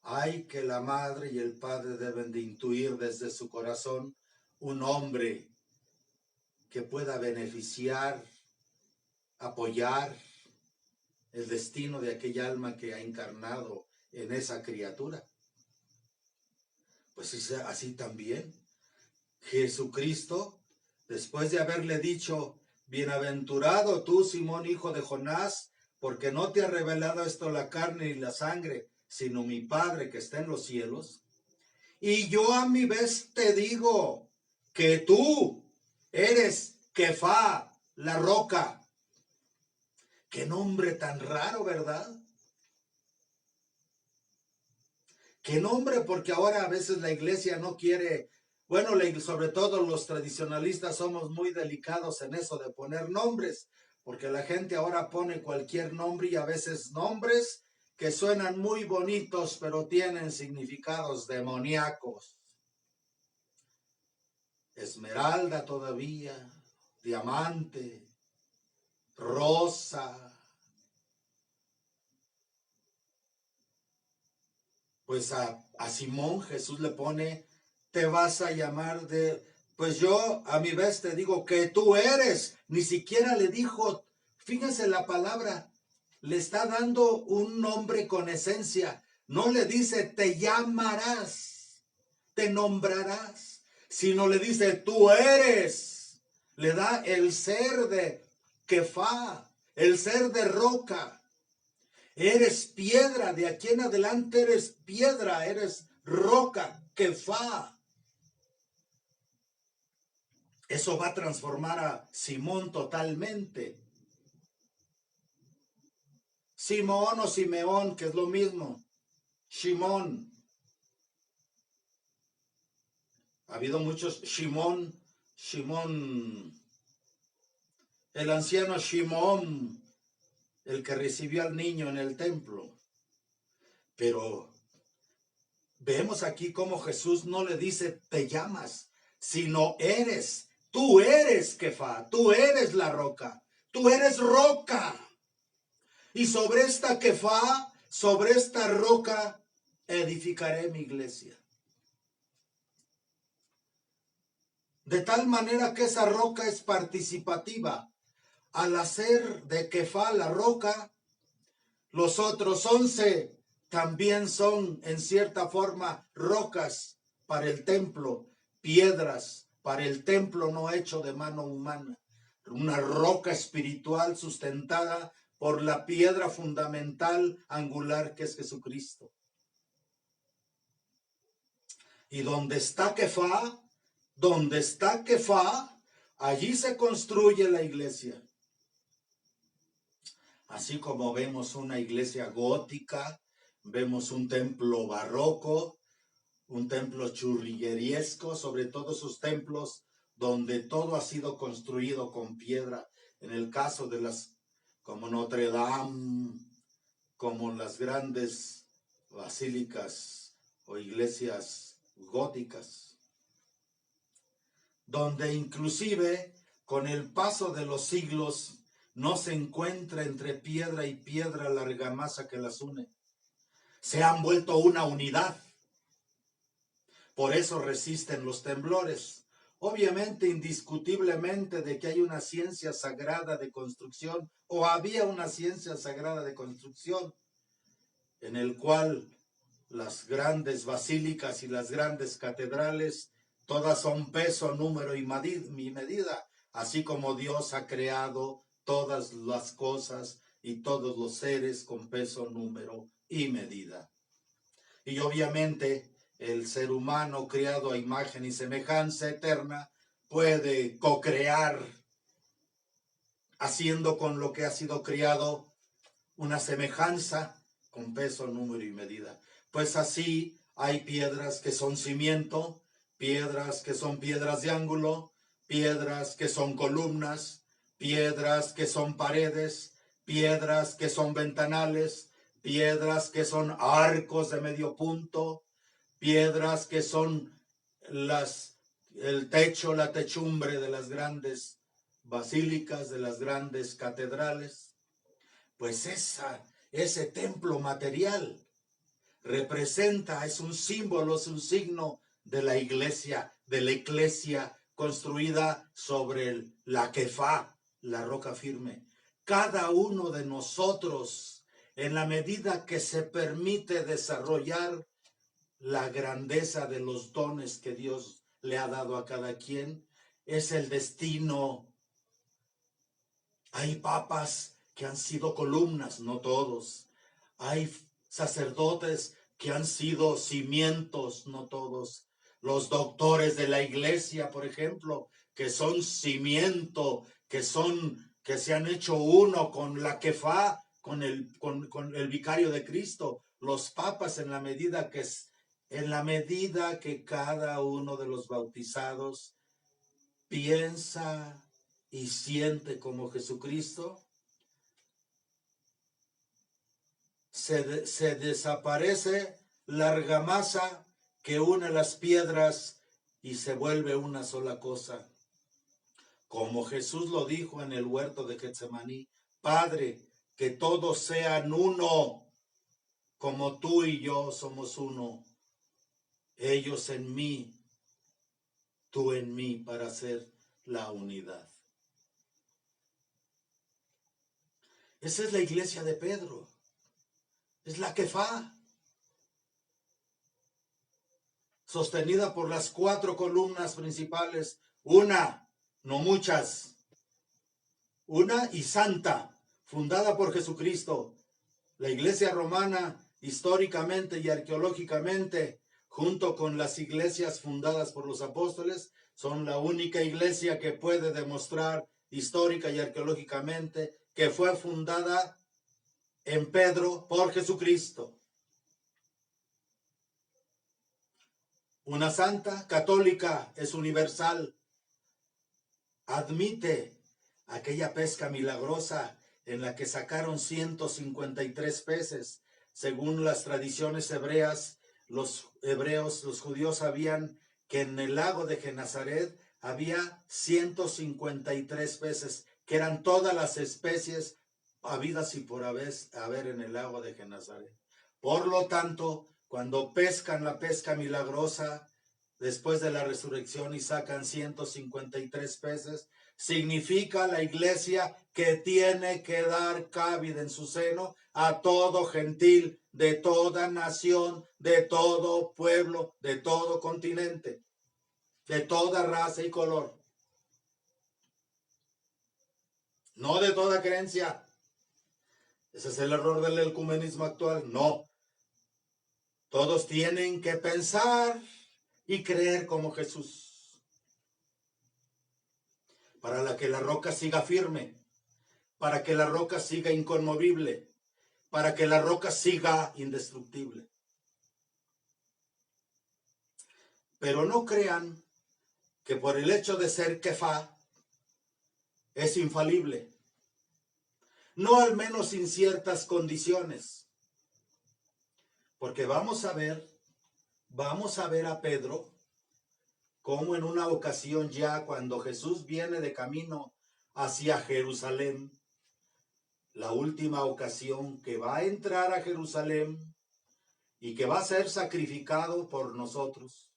hay que la madre y el padre deben de intuir desde su corazón un hombre que pueda beneficiar, apoyar el destino de aquella alma que ha encarnado en esa criatura. Pues así también Jesucristo, después de haberle dicho, bienaventurado tú, Simón, hijo de Jonás, porque no te ha revelado esto la carne ni la sangre, sino mi Padre que está en los cielos. Y yo a mi vez te digo que tú eres Kefá, la roca. Qué nombre tan raro, ¿verdad? Qué nombre, porque ahora a veces la iglesia no quiere, bueno, sobre todo los tradicionalistas somos muy delicados en eso de poner nombres, porque la gente ahora pone cualquier nombre y a veces nombres que suenan muy bonitos, pero tienen significados demoníacos. Esmeralda todavía, diamante, rosa. Pues a Simón Jesús le pone, te vas a llamar pues yo a mi vez te digo que tú eres. Ni siquiera le dijo, fíjense la palabra, le está dando un nombre con esencia. No le dice, te llamarás, te nombrarás, sino le dice, tú eres. Le da el ser de Kefá, el ser de roca. Eres piedra, de aquí en adelante eres piedra, eres roca, Kefá. Eso va a transformar a Simón totalmente. Simón o Simeón, que es lo mismo. Shimón. Ha habido muchos Shimón, el anciano Shimón, el que recibió al niño en el templo. Pero vemos aquí cómo Jesús no le dice te llamas, sino eres. Tú eres Kefá, tú eres la roca, tú eres roca. Y sobre esta Kefá, sobre esta roca, edificaré mi iglesia. De tal manera que esa roca es participativa. Al hacer de Kefá la roca, los otros 11 también son en cierta forma rocas para el templo, piedras para el templo no hecho de mano humana. Una roca espiritual sustentada por la piedra fundamental angular que es Jesucristo. Y donde está Kefá, allí se construye la iglesia. Así como vemos una iglesia gótica, vemos un templo barroco, un templo churrigueriesco, sobre todo esos templos donde todo ha sido construido con piedra. En el caso de las, como Notre Dame, como las grandes basílicas o iglesias góticas, donde inclusive con el paso de los siglos no se encuentra entre piedra y piedra la argamasa que las une. Se han vuelto una unidad. Por eso resisten los temblores. Obviamente, indiscutiblemente, de que hay una ciencia sagrada de construcción, o había una ciencia sagrada de construcción, en el cual las grandes basílicas y las grandes catedrales, todas son peso, número y medida, así como Dios ha creado todas las cosas y todos los seres con peso, número y medida. Y obviamente el ser humano creado a imagen y semejanza eterna puede co-crear, haciendo con lo que ha sido creado una semejanza con peso, número y medida. Pues así hay piedras que son cimiento, piedras que son piedras de ángulo, piedras que son columnas, piedras que son paredes, piedras que son ventanales, piedras que son arcos de medio punto, piedras que son el techo, la techumbre de las grandes basílicas, de las grandes catedrales. Pues ese templo material representa, es un símbolo, es un signo de la iglesia construida sobre la Kefá, la roca firme. Cada uno de nosotros, en la medida que se permite desarrollar la grandeza de los dones que Dios le ha dado a cada quien, es el destino. Hay papas que han sido columnas, no todos. Hay sacerdotes que han sido cimientos, no todos. Los doctores de la iglesia, por ejemplo, que son cimiento, que se han hecho uno con la Kefá, con el vicario de Cristo. Los papas, en la medida que cada uno de los bautizados piensa y siente como Jesucristo, se desaparece la argamasa que une las piedras y se vuelve una sola cosa. Como Jesús lo dijo en el huerto de Getsemaní: Padre, que todos sean uno, como tú y yo somos uno. Ellos en mí, tú en mí, para hacer la unidad. Esa es la iglesia de Pedro. Es la Kefá, sostenida por las 4 columnas principales, una, no muchas, una y santa, fundada por Jesucristo. La iglesia romana, históricamente y arqueológicamente, junto con las iglesias fundadas por los apóstoles, son la única iglesia que puede demostrar histórica y arqueológicamente que fue fundada en Pedro por Jesucristo. Una santa, católica, es universal. Admite aquella pesca milagrosa en la que sacaron 153 peces. Según las tradiciones hebreas, los judíos sabían que en el lago de Genezaret había 153 peces, que eran todas las especies habidas y por haber en el lago de Genezaret. Por lo tanto, cuando pescan la pesca milagrosa después de la resurrección y sacan 153 peces, significa la iglesia que tiene que dar cabida en su seno a todo gentil, de toda nación, de todo pueblo, de todo continente, de toda raza y color. No de toda creencia. Ese es el error del ecumenismo actual. No. Todos tienen que pensar y creer como Jesús, para que la roca siga firme, para que la roca siga inconmovible, para que la roca siga indestructible. Pero no crean que por el hecho de ser Kefá es infalible. No, al menos sin ciertas condiciones. Porque vamos a ver a Pedro como en una ocasión, ya cuando Jesús viene de camino hacia Jerusalén, la última ocasión que va a entrar a Jerusalén y que va a ser sacrificado por nosotros.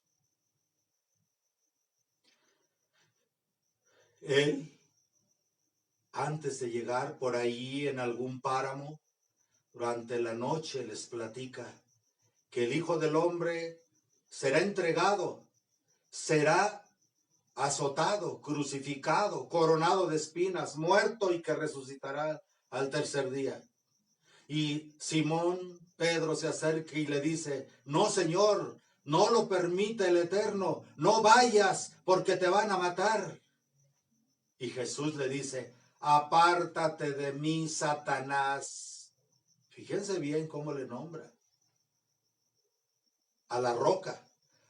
Él, antes de llegar por ahí en algún páramo, durante la noche les platica que el Hijo del Hombre será entregado, será azotado, crucificado, coronado de espinas, muerto y que resucitará al tercer día. Y Simón Pedro se acerca y le dice: no, Señor, no lo permite el Eterno, no vayas porque te van a matar. Y Jesús le dice: apártate de mí, Satanás. Fíjense bien cómo le nombra a la roca.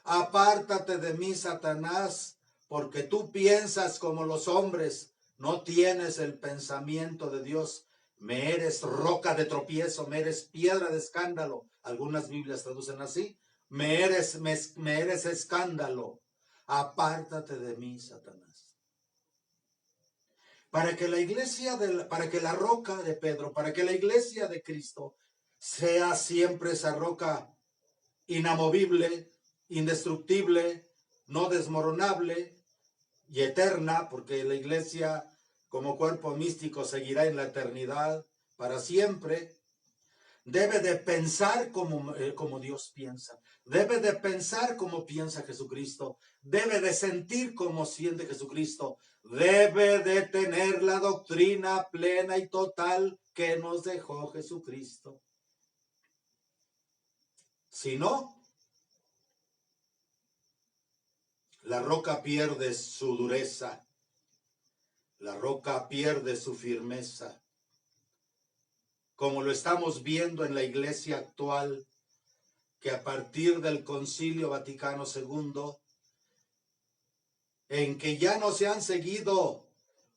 Apártate de mí, Satanás, porque tú piensas como los hombres, no tienes el pensamiento de Dios. Me eres roca de tropiezo, me eres piedra de escándalo. Algunas Biblias traducen así. Me eres escándalo. Apártate de mí, Satanás. Para que la iglesia, para que la roca de Pedro, para que la iglesia de Cristo sea siempre esa roca inamovible, indestructible, no desmoronable y eterna, porque la iglesia como cuerpo místico seguirá en la eternidad para siempre. Debe de pensar como Dios piensa. Debe de pensar como piensa Jesucristo. Debe de sentir como siente Jesucristo. Debe de tener la doctrina plena y total que nos dejó Jesucristo. Si no, la roca pierde su dureza. La roca pierde su firmeza. Como lo estamos viendo en la iglesia actual, que a partir del Concilio Vaticano II, en que ya no se han seguido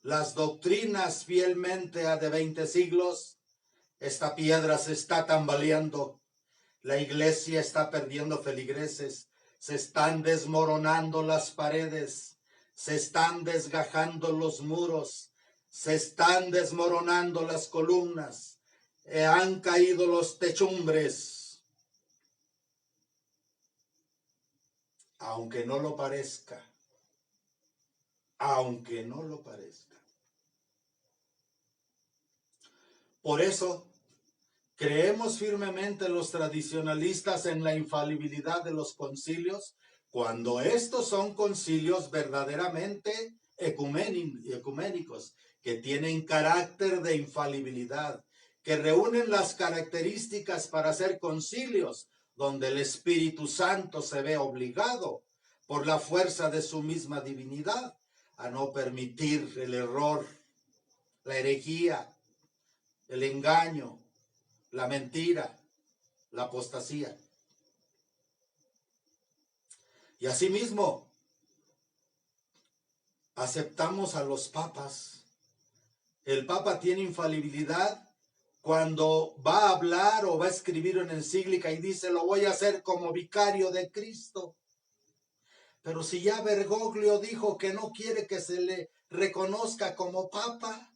las doctrinas fielmente de 20 siglos, esta piedra se está tambaleando, la iglesia está perdiendo feligreses, se están desmoronando las paredes, se están desgajando los muros, se están desmoronando las columnas, han caído los techumbres. Aunque no lo parezca, aunque no lo parezca. Por eso, creemos firmemente los tradicionalistas en la infalibilidad de los concilios, cuando estos son concilios verdaderamente ecuménicos, que tienen carácter de infalibilidad, que reúnen las características para ser concilios, donde el Espíritu Santo se ve obligado, por la fuerza de su misma divinidad, a no permitir el error, la herejía, el engaño, la mentira, la apostasía. Y asimismo, aceptamos a los papas. El papa tiene infalibilidad cuando va a hablar o va a escribir una encíclica y dice, lo voy a hacer como vicario de Cristo. Pero si ya Bergoglio dijo que no quiere que se le reconozca como papa,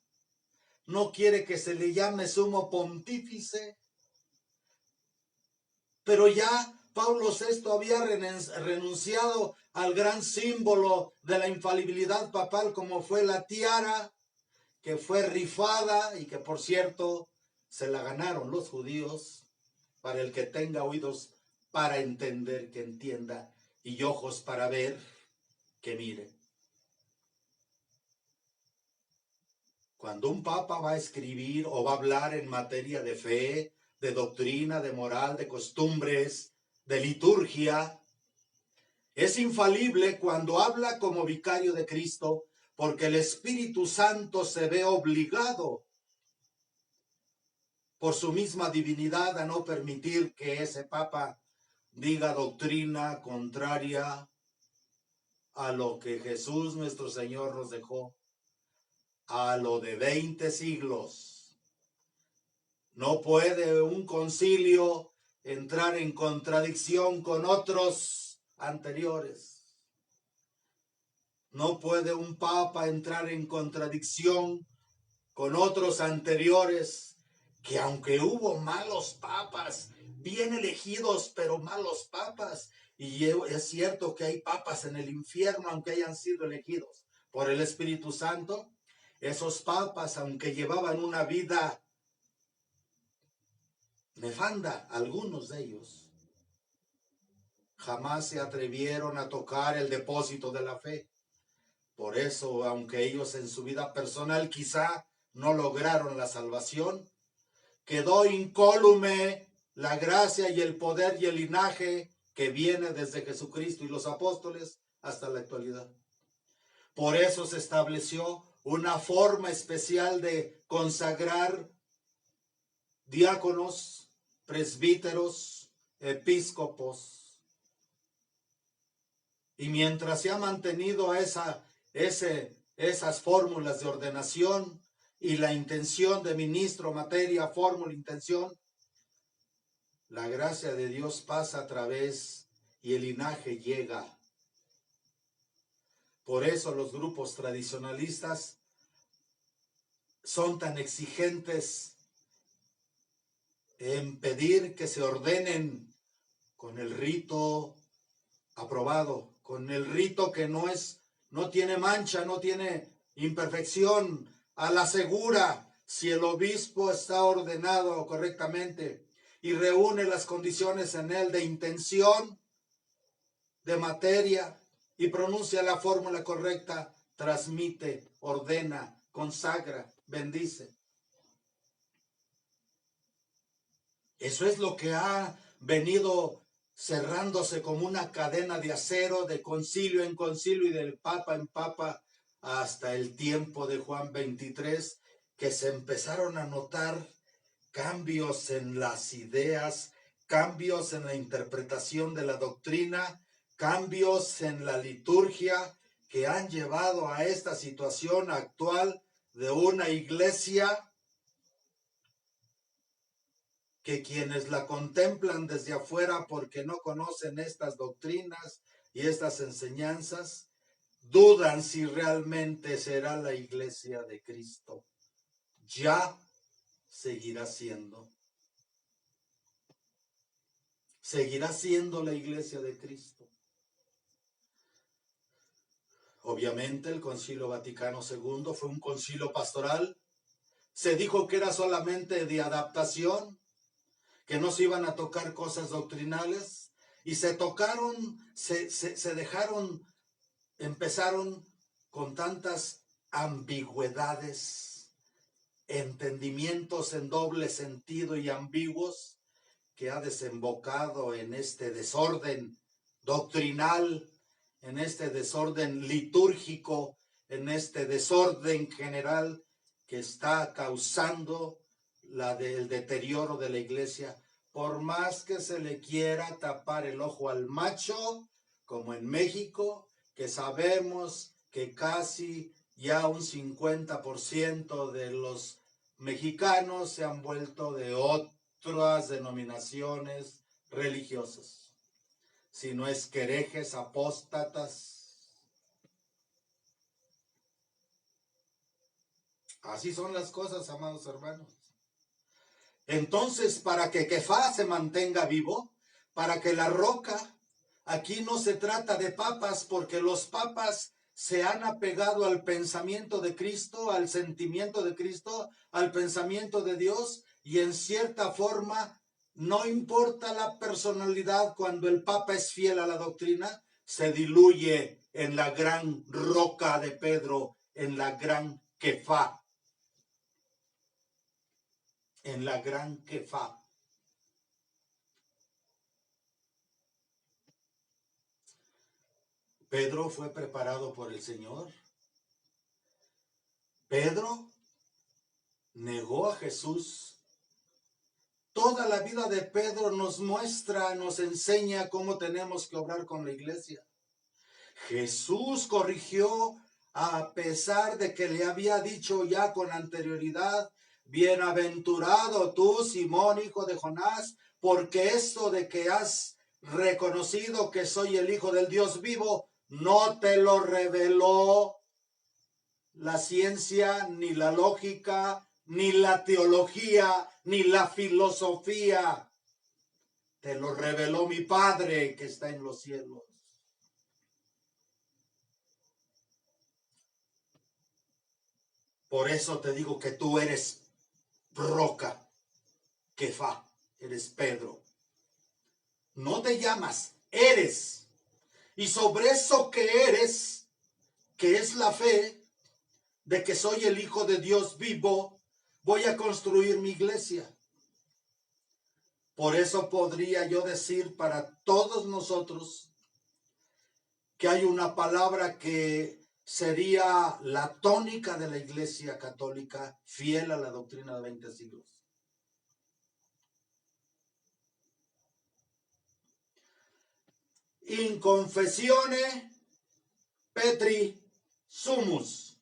no quiere que se le llame sumo pontífice, pero ya Pablo VI había renunciado al gran símbolo de la infalibilidad papal, como fue la tiara, que fue rifada y que, por cierto, se la ganaron los judíos. Para el que tenga oídos para entender, que entienda, y ojos para ver, que mire. Cuando un papa va a escribir o va a hablar en materia de fe, de doctrina, de moral, de costumbres, de liturgia, es infalible cuando habla como vicario de Cristo, porque el Espíritu Santo se ve obligado por su misma divinidad a no permitir que ese papa diga doctrina contraria a lo que Jesús nuestro Señor nos dejó, a lo de 20 siglos. No puede un concilio entrar en contradicción con otros anteriores. No puede un papa entrar en contradicción con otros anteriores, que aunque hubo malos papas, bien elegidos, pero malos papas, y es cierto que hay papas en el infierno, aunque hayan sido elegidos por el Espíritu Santo, esos papas, aunque llevaban una vida nefanda, algunos de ellos, jamás se atrevieron a tocar el depósito de la fe. Por eso, aunque ellos en su vida personal quizá no lograron la salvación, quedó incólume la gracia y el poder y el linaje que viene desde Jesucristo y los apóstoles hasta la actualidad. Por eso se estableció una forma especial de consagrar diáconos, presbíteros, episcopos Y mientras se ha mantenido esas fórmulas de ordenación y la intención de ministro, materia, fórmula, intención, la gracia de Dios pasa a través y el linaje llega. Por eso los grupos tradicionalistas son tan exigentes en pedir que se ordenen con el rito aprobado, con el rito que no tiene mancha, no tiene imperfección, a la segura, si el obispo está ordenado correctamente y reúne las condiciones en él de intención, de materia, y pronuncia la fórmula correcta, transmite, ordena, consagra, bendice. Eso es lo que ha venido cerrándose como una cadena de acero, de concilio en concilio y del papa en papa, hasta el tiempo de Juan 23, que se empezaron a notar cambios en las ideas, cambios en la interpretación de la doctrina, cambios en la liturgia, que han llevado a esta situación actual de una iglesia que quienes la contemplan desde afuera porque no conocen estas doctrinas y estas enseñanzas, dudan si realmente será la iglesia de Cristo. Ya seguirá siendo. Seguirá siendo la iglesia de Cristo. Obviamente el Concilio Vaticano II fue un concilio pastoral. Se dijo que era solamente de adaptación, que no se iban a tocar cosas doctrinales, y se tocaron, se dejaron, empezaron con tantas ambigüedades, entendimientos en doble sentido y ambiguos, que ha desembocado en este desorden doctrinal, en este desorden litúrgico, en este desorden general que está causando el deterioro de la iglesia. Por más que se le quiera tapar el ojo al macho, como en México, que sabemos que casi ya un 50% de los mexicanos se han vuelto de otras denominaciones religiosas, si no es que herejes, apóstatas. Así son las cosas, amados hermanos. Entonces, para que Kefá se mantenga vivo, para que la roca, aquí no se trata de papas, porque los papas se han apegado al pensamiento de Cristo, al sentimiento de Cristo, al pensamiento de Dios, y en cierta forma, no importa la personalidad, cuando el papa es fiel a la doctrina, se diluye en la gran roca de Pedro, en la gran Kefá. En la gran Kefá. Pedro fue preparado por el Señor. Pedro negó a Jesús. Toda la vida de Pedro nos muestra, nos enseña cómo tenemos que obrar con la iglesia. Jesús corrigió a pesar de que le había dicho ya con anterioridad: bienaventurado tú, Simón, hijo de Jonás, porque esto de que has reconocido que soy el Hijo del Dios vivo, no te lo reveló la ciencia, ni la lógica, ni la teología, ni la filosofía. Te lo reveló mi Padre que está en los cielos. Por eso te digo que tú eres roca, Kefá, eres Pedro. No te llamas, eres. Y sobre eso que eres, que es la fe de que soy el Hijo de Dios vivo, voy a construir mi iglesia. Por eso podría yo decir para todos nosotros que hay una palabra que sería la tónica de la iglesia católica, fiel a la doctrina de 20 siglos. In confessione Petri sumus.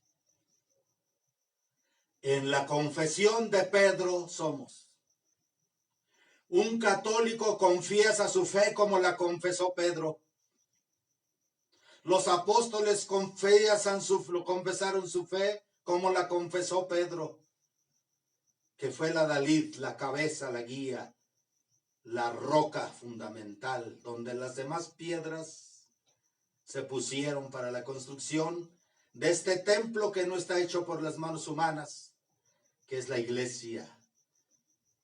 En la confesión de Pedro somos. Un católico confiesa su fe como la confesó Pedro. Los apóstoles confesaron su fe como la confesó Pedro, que fue la Dalit, la cabeza, la guía, la roca fundamental, donde las demás piedras se pusieron para la construcción de este templo que no está hecho por las manos humanas, que es la iglesia.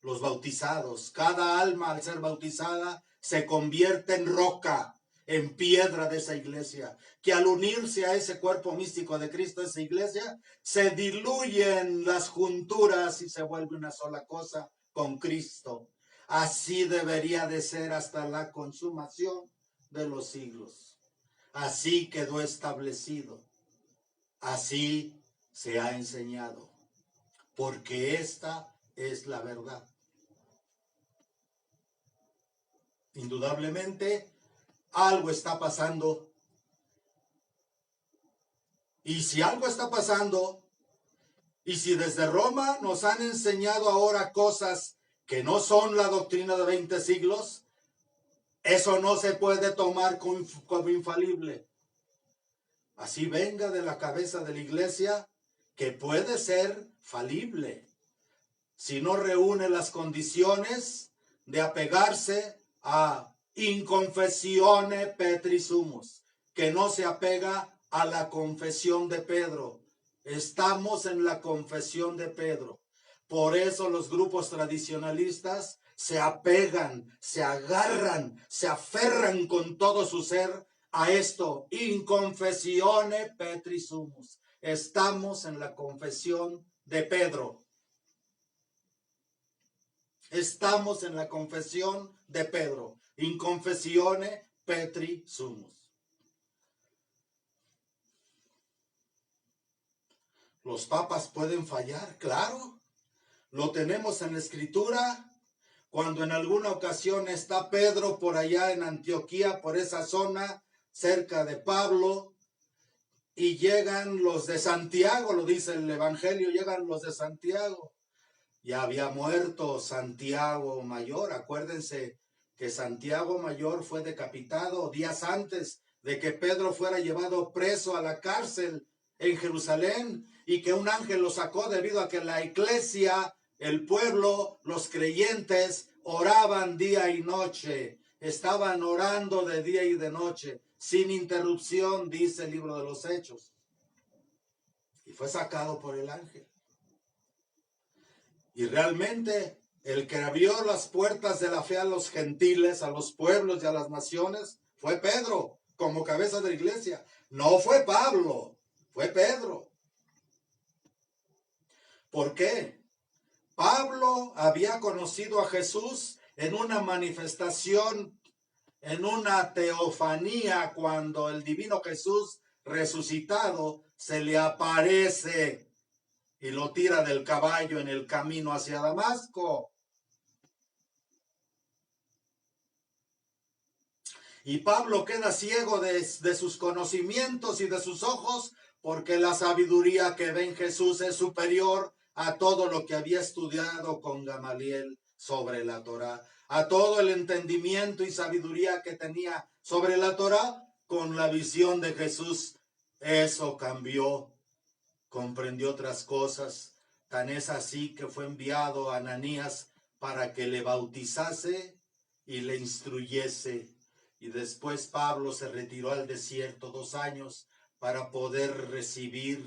Los bautizados, cada alma al ser bautizada se convierte en roca, en piedra de esa iglesia, que al unirse a ese cuerpo místico de Cristo, esa iglesia, se diluyen las junturas y se vuelve una sola cosa con Cristo. Así debería de ser hasta la consumación de los siglos. Así quedó establecido. Así se ha enseñado. Porque esta es la verdad. Indudablemente, algo está pasando. Y si algo está pasando, y si desde Roma nos han enseñado ahora cosas que no son la doctrina de 20 siglos, eso no se puede tomar como infalible. Así venga de la cabeza de la iglesia, que puede ser falible, si no reúne las condiciones de apegarse a inconfessione Petri sumus, que no se apega a la confesión de Pedro. Estamos en la confesión de Pedro. Por eso los grupos tradicionalistas se apegan, se agarran, se aferran con todo su ser a esto, inconfessione Petri sumus. Estamos en la confesión de Pedro. Estamos en la confesión de Pedro. Inconfessione Petri sumus. Los papas pueden fallar, claro. Lo tenemos en la Escritura. Cuando en alguna ocasión está Pedro por allá en Antioquía, por esa zona, cerca de Pablo, y llegan los de Santiago, lo dice el Evangelio, llegan los de Santiago. Ya había muerto Santiago Mayor. Acuérdense que Santiago Mayor fue decapitado días antes de que Pedro fuera llevado preso a la cárcel en Jerusalén, y que un ángel lo sacó debido a que la iglesia, el pueblo, los creyentes oraban día y noche. Estaban orando de día y de noche, sin interrupción, dice el libro de los Hechos. Y fue sacado por el ángel. Y realmente el que abrió las puertas de la fe a los gentiles, a los pueblos y a las naciones, fue Pedro, como cabeza de la iglesia. No fue Pablo, fue Pedro. ¿Por qué? Pablo había conocido a Jesús en una manifestación, en una teofanía, cuando el divino Jesús resucitado se le aparece y lo tira del caballo en el camino hacia Damasco. Y Pablo queda ciego de sus conocimientos y de sus ojos, porque la sabiduría que ve en Jesús es superior a todo lo que había estudiado con Gamaliel sobre la Torá, a todo el entendimiento y sabiduría que tenía sobre la Torá. Con la visión de Jesús, eso cambió, comprendió otras cosas. Tan es así que fue enviado a Ananías para que le bautizase y le instruyese. Y después Pablo se retiró al desierto 2 años para poder recibir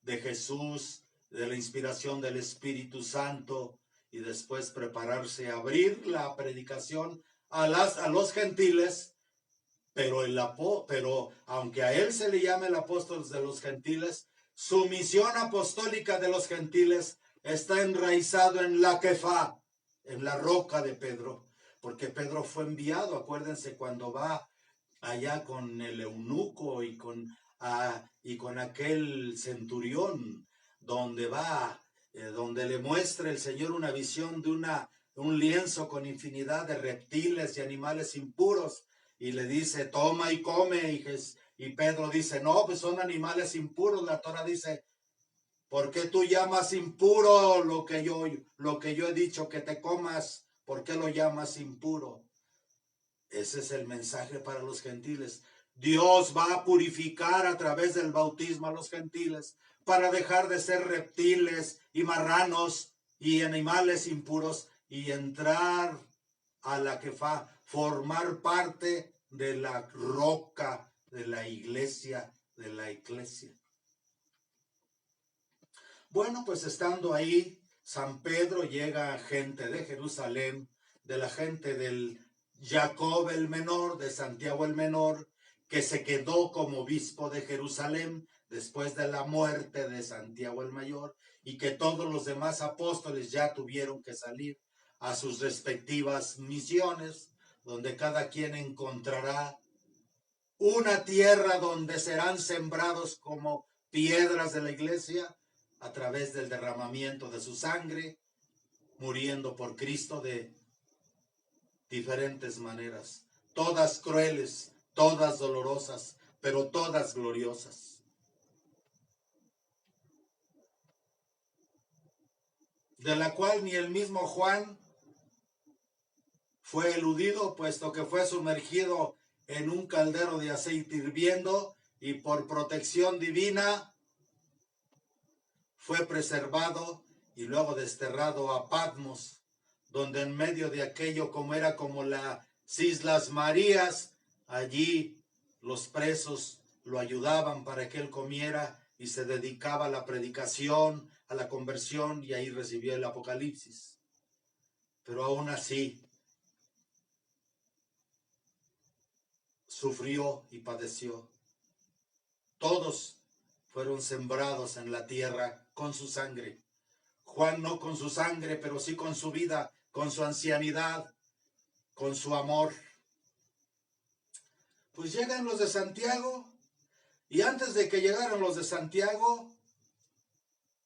de Jesús, de la inspiración del Espíritu Santo, y después prepararse a abrir la predicación a los gentiles. Pero aunque a él se le llame el apóstol de los gentiles, su misión apostólica de los gentiles está enraizado en la Kefá, en la roca de Pedro. Porque Pedro fue enviado, acuérdense, cuando va allá con el eunuco y con aquel centurión, donde va, donde le muestra el Señor una visión de un lienzo con infinidad de reptiles y animales impuros, y le dice, toma y come, Y Pedro dice, no, pues son animales impuros. La Torah dice, ¿por qué tú llamas impuro lo que yo he dicho que te comas? ¿Por qué lo llamas impuro? Ese es el mensaje para los gentiles. Dios va a purificar a través del bautismo a los gentiles para dejar de ser reptiles y marranos y animales impuros y entrar a la que formar parte de la roca de la iglesia, Bueno, pues estando ahí, San Pedro llega gente de Jerusalén, de la gente del Jacob el Menor, de Santiago el Menor, que se quedó como obispo de Jerusalén después de la muerte de Santiago el Mayor, y que todos los demás apóstoles ya tuvieron que salir a sus respectivas misiones, donde cada quien encontrará una tierra donde serán sembrados como piedras de la iglesia a través del derramamiento de su sangre, muriendo por Cristo de diferentes maneras, todas crueles, todas dolorosas, pero todas gloriosas. De la cual ni el mismo Juan fue eludido, puesto que fue sumergido en un caldero de aceite hirviendo y por protección divina fue preservado y luego desterrado a Patmos, donde en medio de aquello, como era como las Islas Marías, allí los presos lo ayudaban para que él comiera y se dedicaba a la predicación, a la conversión, y ahí recibió el Apocalipsis. Pero aún así sufrió y padeció. Todos fueron sembrados en la tierra con su sangre. Juan no con su sangre, pero sí con su vida, con su ancianidad, con su amor. Pues llegan los de Santiago, y antes de que llegaran los de Santiago,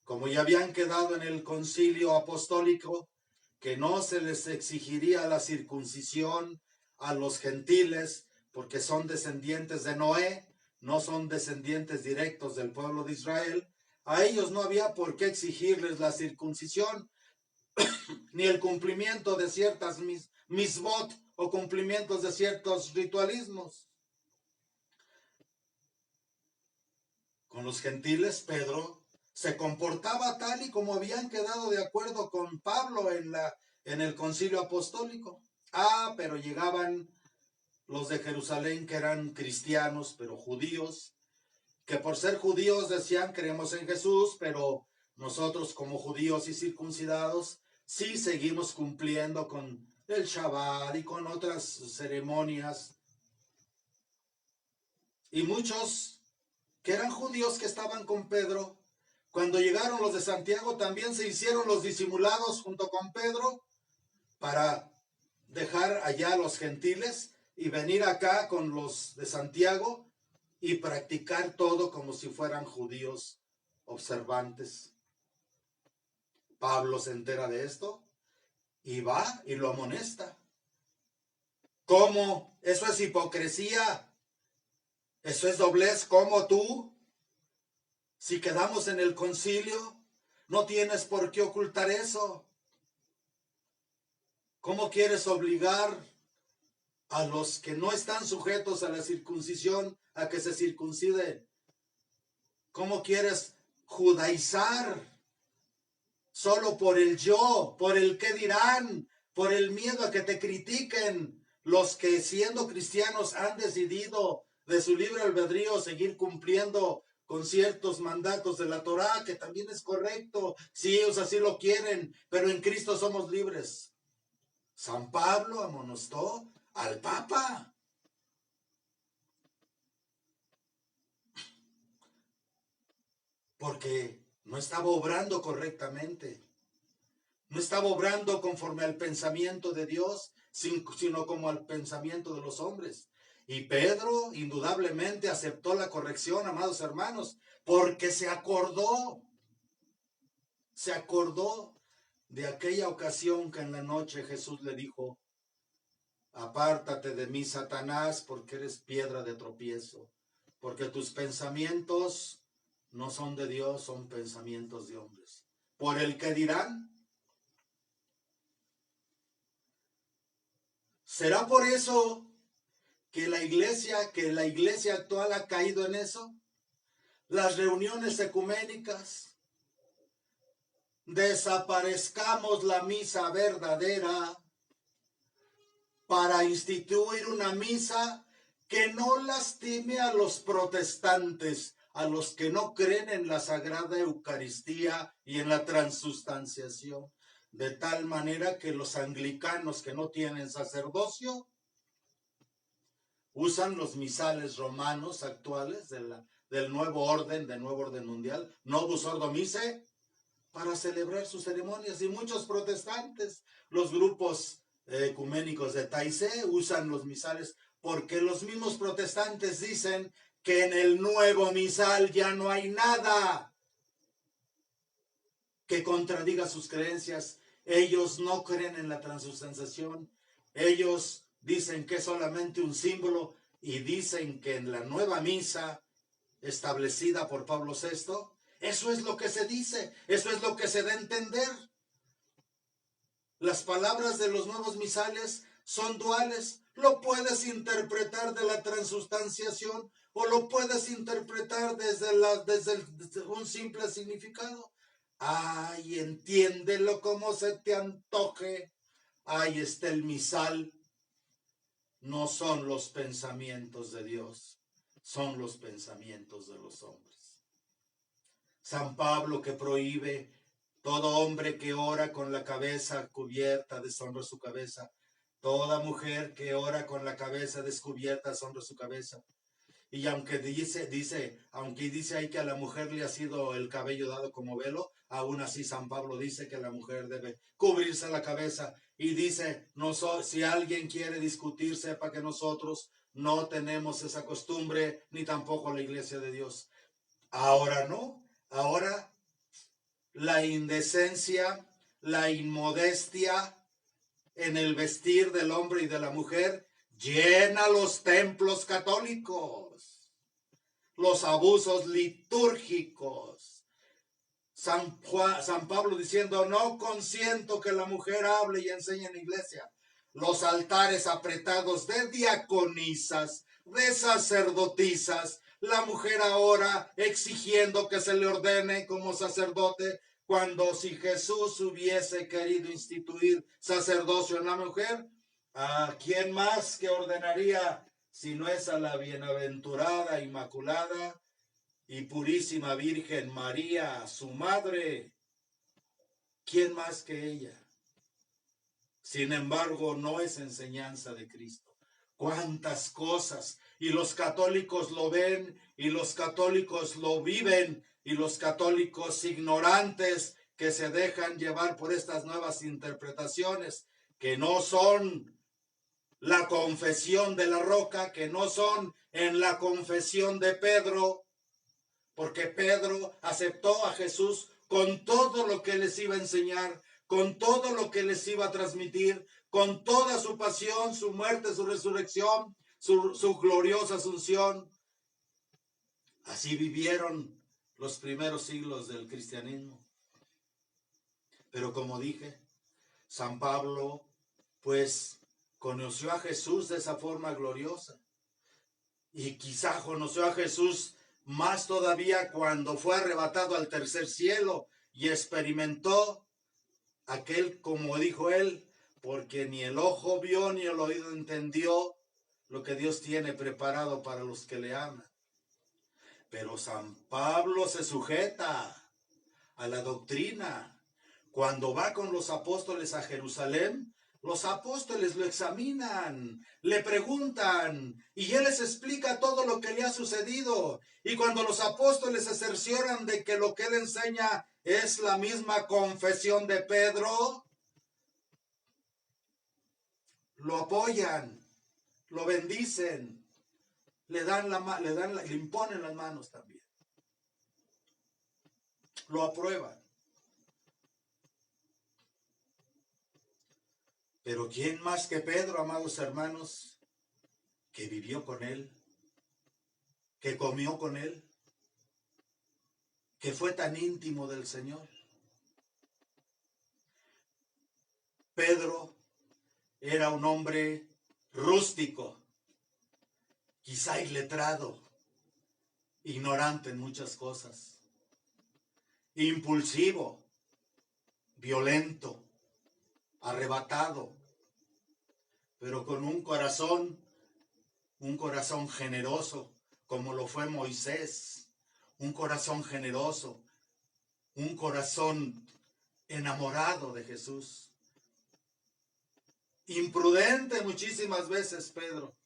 como ya habían quedado en el concilio apostólico, que no se les exigiría la circuncisión a los gentiles, porque son descendientes de Noé, no son descendientes directos del pueblo de Israel, a ellos no había por qué exigirles la circuncisión, ni el cumplimiento de ciertas misbot o cumplimientos de ciertos ritualismos. Con los gentiles, Pedro se comportaba tal y como habían quedado de acuerdo con Pablo en el concilio apostólico. Pero llegaban los de Jerusalén, que eran cristianos, pero judíos, que por ser judíos decían, creemos en Jesús, pero nosotros como judíos y circuncidados, sí seguimos cumpliendo con el Shabbat y con otras ceremonias. Y muchos que eran judíos que estaban con Pedro, cuando llegaron los de Santiago, también se hicieron los disimulados junto con Pedro para dejar allá a los gentiles y venir acá con los de Santiago y practicar todo como si fueran judíos observantes. Pablo se entera de esto y va y lo amonesta. ¿Cómo? Eso es hipocresía. Eso es doblez. ¿Cómo tú? Si quedamos en el concilio, no tienes por qué ocultar eso. ¿Cómo quieres obligar a los que no están sujetos a la circuncisión a que se circunciden? ¿Cómo quieres judaizar solo por el yo, por el qué dirán, por el miedo a que te critiquen los que siendo cristianos han decidido de su libre albedrío seguir cumpliendo con ciertos mandatos de la Torá, que también es correcto si ellos así lo quieren, pero en Cristo somos libres? San Pablo amonestó al Papa. Porque no estaba obrando correctamente. No estaba obrando conforme al pensamiento de Dios, sino como al pensamiento de los hombres. Y Pedro indudablemente aceptó la corrección, amados hermanos, porque se acordó de aquella ocasión que en la noche Jesús le dijo: apártate de mí, Satanás, porque eres piedra de tropiezo porque tus pensamientos no son de Dios, son pensamientos de hombres. Por el que dirán. ¿Será por eso que la iglesia actual ha caído en eso? Las reuniones ecuménicas. Desaparezcamos la misa verdadera para instituir una misa que no lastime a los protestantes, a los que no creen en la Sagrada Eucaristía y en la transustanciación, de tal manera que los anglicanos que no tienen sacerdocio usan los misales romanos actuales del nuevo orden mundial, Novus Ordo Missae, para celebrar sus ceremonias. Y muchos protestantes, los grupos ecuménicos de Taizé, usan los misales porque los mismos protestantes dicen que en el nuevo misal ya no hay nada que contradiga sus creencias. Ellos no creen en la transustanciación. Ellos dicen que es solamente un símbolo y dicen que en la nueva misa establecida por Pablo VI, eso es lo que se dice, eso es lo que se da a entender. Las palabras de los nuevos misales son duales. Lo puedes interpretar de la transustanciación o lo puedes interpretar desde un simple significado. Ay, entiéndelo como se te antoje. Ahí está el misal. No son los pensamientos de Dios, son los pensamientos de los hombres. San Pablo, que prohíbe: todo hombre que ora con la cabeza cubierta deshonra su cabeza. Toda mujer que ora con la cabeza descubierta deshonra su cabeza. Y aunque dice ahí que a la mujer le ha sido el cabello dado como velo, aún así San Pablo dice que la mujer debe cubrirse la cabeza. Y dice, si alguien quiere discutir, sepa que nosotros no tenemos esa costumbre, ni tampoco la Iglesia de Dios. Ahora no, ahora la indecencia, la inmodestia en el vestir del hombre y de la mujer llena los templos católicos. Los abusos litúrgicos. San Pablo diciendo, no consiento que la mujer hable y enseñe en la iglesia. Los altares apretados de diaconisas, de sacerdotisas, la mujer ahora exigiendo que se le ordene como sacerdote, cuando si Jesús hubiese querido instituir sacerdocio en la mujer, ¿a quién más que ordenaría si no es a la bienaventurada, inmaculada y purísima Virgen María, su madre? ¿Quién más que ella? Sin embargo, no es enseñanza de Cristo. ¿Cuántas cosas? Y los católicos lo ven, y los católicos lo viven, y los católicos ignorantes que se dejan llevar por estas nuevas interpretaciones, que no son la confesión de la roca, que no son en la confesión de Pedro, porque Pedro aceptó a Jesús con todo lo que les iba a enseñar, con todo lo que les iba a transmitir, con toda su pasión, su muerte, su resurrección, su gloriosa asunción. Así vivieron los primeros siglos del cristianismo. Pero como dije, San Pablo, pues, conoció a Jesús de esa forma gloriosa. Y quizá conoció a Jesús más todavía cuando fue arrebatado al tercer cielo y experimentó aquel, como dijo él, porque ni el ojo vio ni el oído entendió lo que Dios tiene preparado para los que le aman. Pero San Pablo se sujeta a la doctrina. Cuando va con los apóstoles a Jerusalén, los apóstoles lo examinan, le preguntan y él les explica todo lo que le ha sucedido. Y cuando los apóstoles se cercioran de que lo que él enseña es la misma confesión de Pedro, lo apoyan, lo bendicen, le imponen las manos también. Lo aprueban. Pero ¿quién más que Pedro, amados hermanos, que vivió con él, que comió con él, que fue tan íntimo del Señor. Pedro era un hombre rústico, quizá iletrado, ignorante en muchas cosas, impulsivo, violento, arrebatado, pero con un corazón generoso, como lo fue Moisés, un corazón generoso, un corazón enamorado de Jesús. Imprudente muchísimas veces Pedro.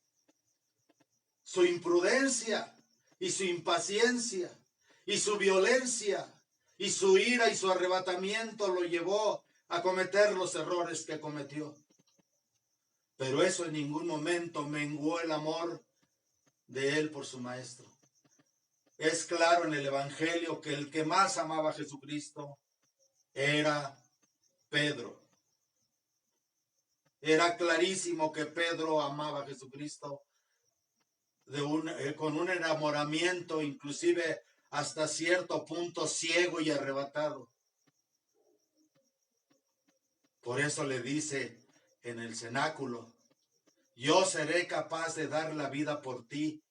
Su imprudencia y su impaciencia y su violencia y su ira y su arrebatamiento lo llevó a cometer los errores que cometió. Pero eso en ningún momento menguó el amor de él por su maestro. Es claro en el Evangelio que el que más amaba a Jesucristo era Pedro. Era clarísimo que Pedro amaba a Jesucristo con un enamoramiento inclusive hasta cierto punto ciego y arrebatado. Por eso le dice en el cenáculo: yo seré capaz de dar la vida por ti.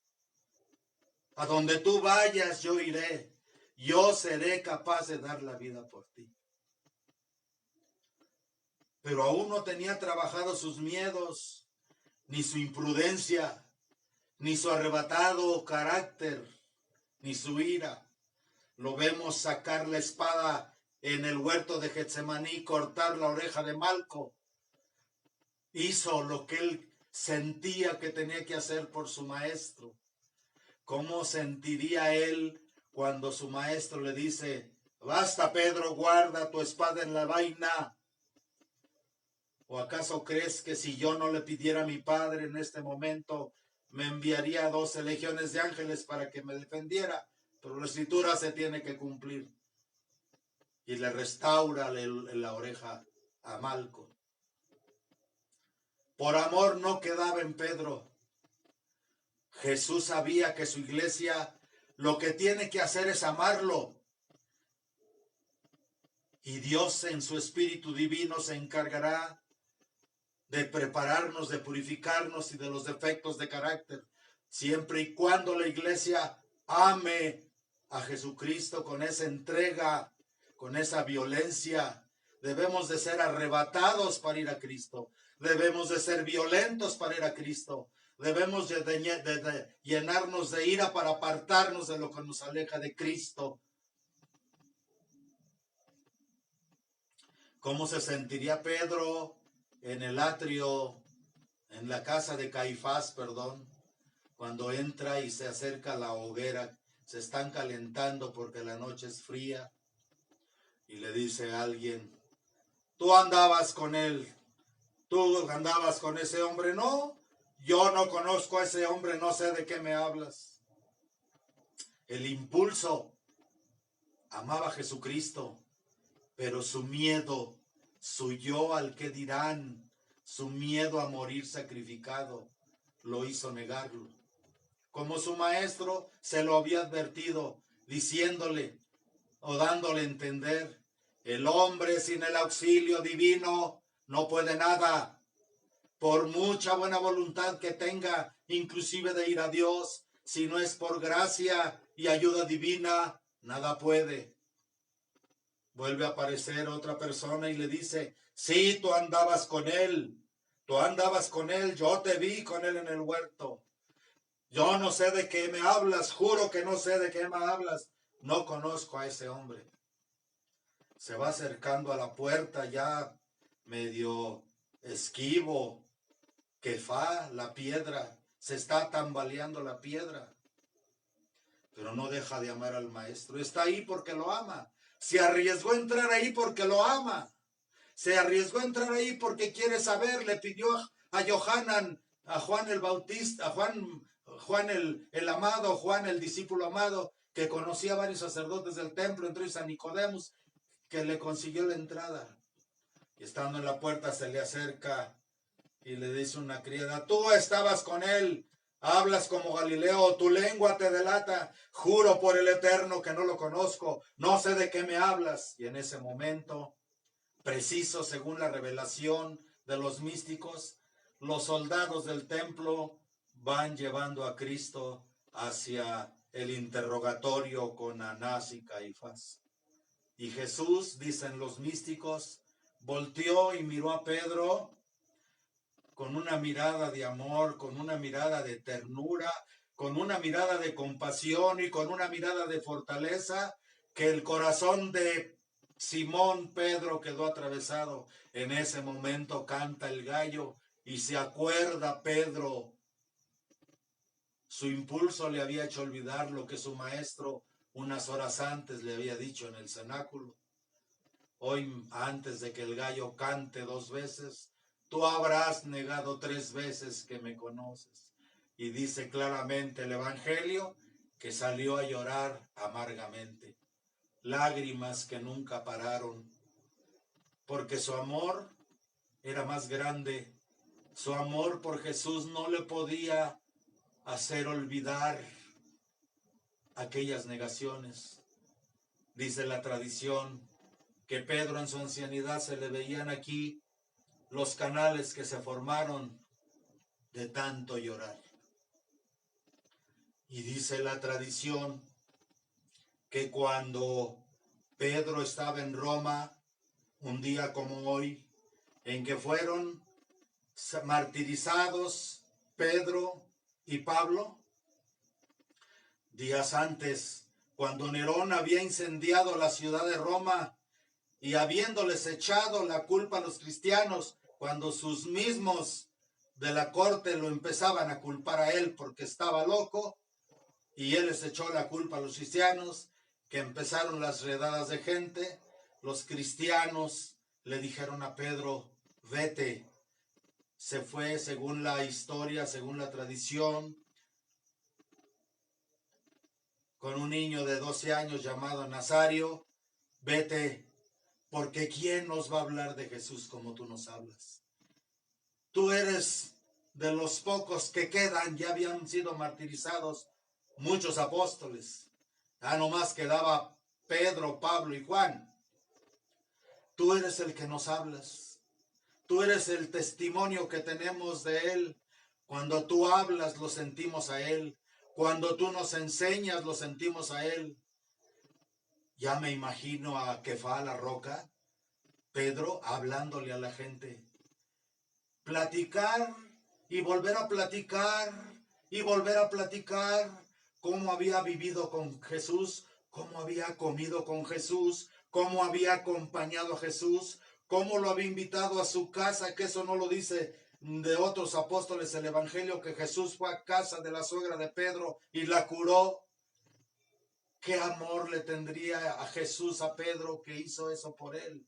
A donde tú vayas yo iré. Yo seré capaz de dar la vida por ti. Pero aún no tenía trabajado sus miedos, ni su imprudencia, ni su arrebatado carácter, ni su ira. Lo vemos sacar la espada en el huerto de Getsemaní, cortar la oreja de Malco. Hizo lo que él sentía que tenía que hacer por su maestro. ¿Cómo sentiría él cuando su maestro le dice: basta, Pedro, guarda tu espada en la vaina? ¿O acaso crees que si yo no le pidiera a mi Padre en este momento, me enviaría 12 legiones de ángeles para que me defendiera? Pero la escritura se tiene que cumplir. Y le restaura la oreja a Malco. Por amor no quedaba en Pedro. Jesús sabía que su iglesia lo que tiene que hacer es amarlo. Y Dios en su Espíritu Divino se encargará de prepararnos, de purificarnos y de los defectos de carácter, siempre y cuando la iglesia ame a Jesucristo con esa entrega, con esa violencia. Debemos de ser arrebatados para ir a Cristo. Debemos de ser violentos para ir a Cristo. Debemos de llenarnos de ira para apartarnos de lo que nos aleja de Cristo. ¿Cómo se sentiría Pedro en el atrio, en la casa de Caifás, cuando entra y se acerca a la hoguera? Se están calentando porque la noche es fría. Y le dice a alguien: tú andabas con él, tú andabas con ese hombre. No, yo no conozco a ese hombre, no sé de qué me hablas. El impulso, amaba a Jesucristo, pero su miedo, su yo al que dirán, su miedo a morir sacrificado, lo hizo negarlo. Como su maestro se lo había advertido, diciéndole o dándole a entender: el hombre sin el auxilio divino no puede nada. Por mucha buena voluntad que tenga, inclusive de ir a Dios, si no es por gracia y ayuda divina, nada puede. Vuelve a aparecer otra persona y le dice: sí, tú andabas con él, yo te vi con él en el huerto. Yo no sé de qué me hablas, juro que no sé de qué me hablas, no conozco a ese hombre. Se va acercando a la puerta ya medio esquivo, Kefá, la piedra, se está tambaleando la piedra, pero no deja de amar al maestro. Está ahí porque lo ama. Se arriesgó a entrar ahí porque lo ama. Se arriesgó a entrar ahí porque quiere saber. Le pidió a Johanan, a Juan el Bautista, a Juan el amado, Juan el discípulo amado, que conocía a varios sacerdotes del templo, entre ellos a Nicodemus, que le consiguió la entrada. Y estando en la puerta se le acerca y le dice una criada: tú estabas con él, Hablas como Galileo, tu lengua te delata. Juro por el Eterno que no lo conozco, no sé de qué me hablas. Y en ese momento, preciso según la revelación de los místicos, los soldados del templo van llevando a Cristo hacia el interrogatorio con Anás y Caifás. Y Jesús, dicen los místicos, volteó y miró a Pedro con una mirada de amor, con una mirada de ternura, con una mirada de compasión y con una mirada de fortaleza, que el corazón de Simón Pedro quedó atravesado. En ese momento canta el gallo y se acuerda Pedro. Su impulso le había hecho olvidar lo que su maestro unas horas antes le había dicho en el cenáculo. Hoy, antes de que el gallo cante 2 veces, tú habrás negado 3 veces que me conoces. Y dice claramente el Evangelio que salió a llorar amargamente, lágrimas que nunca pararon, porque su amor era más grande. Su amor por Jesús no le podía hacer olvidar aquellas negaciones. Dice la tradición que Pedro en su ancianidad se le veían aquí los canales que se formaron de tanto llorar. Y dice la tradición que cuando Pedro estaba en Roma, un día como hoy, en que fueron martirizados Pedro y Pablo, días antes, cuando Nerón había incendiado la ciudad de Roma y habiéndoles echado la culpa a los cristianos, cuando sus mismos de la corte lo empezaban a culpar a él porque estaba loco, y él les echó la culpa a los cristianos, que empezaron las redadas de gente. Los cristianos le dijeron a Pedro, vete. Se fue según la historia, según la tradición, con un niño de 12 años llamado Nazario, vete, porque ¿quién nos va a hablar de Jesús como tú nos hablas? Tú eres de los pocos que quedan, ya habían sido martirizados muchos apóstoles. Ya nomás quedaba Pedro, Pablo y Juan. Tú eres el que nos hablas. Tú eres el testimonio que tenemos de Él. Cuando tú hablas, lo sentimos a Él. Cuando tú nos enseñas, lo sentimos a Él. Ya me imagino a Kefá, la roca, Pedro, hablándole a la gente. Platicar y volver a platicar y volver a platicar cómo había vivido con Jesús, cómo había comido con Jesús, cómo había acompañado a Jesús, cómo lo había invitado a su casa, que eso no lo dice de otros apóstoles el Evangelio, que Jesús fue a casa de la suegra de Pedro y la curó. ¿Qué amor le tendría a Jesús a Pedro que hizo eso por él?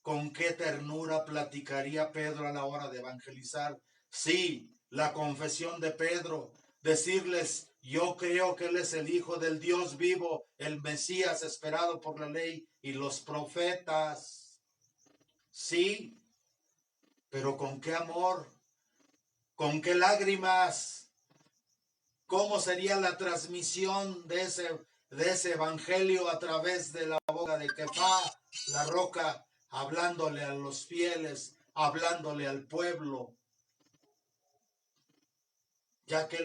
¿Con qué ternura platicaría Pedro a la hora de evangelizar? Sí, la confesión de Pedro, decirles, yo creo que Él es el Hijo del Dios vivo, el Mesías esperado por la ley y los profetas. Sí, pero ¿con qué amor? ¿Con qué lágrimas? ¿Cómo sería la transmisión de ese evangelio a través de la boca de Kefá, la roca, hablándole a los fieles, hablándole al pueblo? Ya que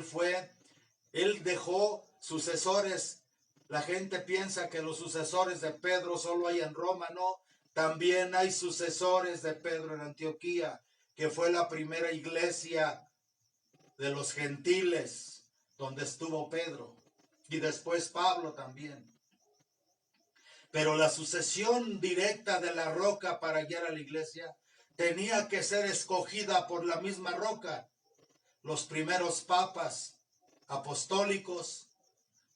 él dejó sucesores. La gente piensa que los sucesores de Pedro solo hay en Roma, no. También hay sucesores de Pedro en Antioquía, que fue la primera iglesia de los gentiles, donde estuvo Pedro, y después Pablo también. Pero la sucesión directa de la roca para guiar a la iglesia tenía que ser escogida por la misma roca. Los primeros papas apostólicos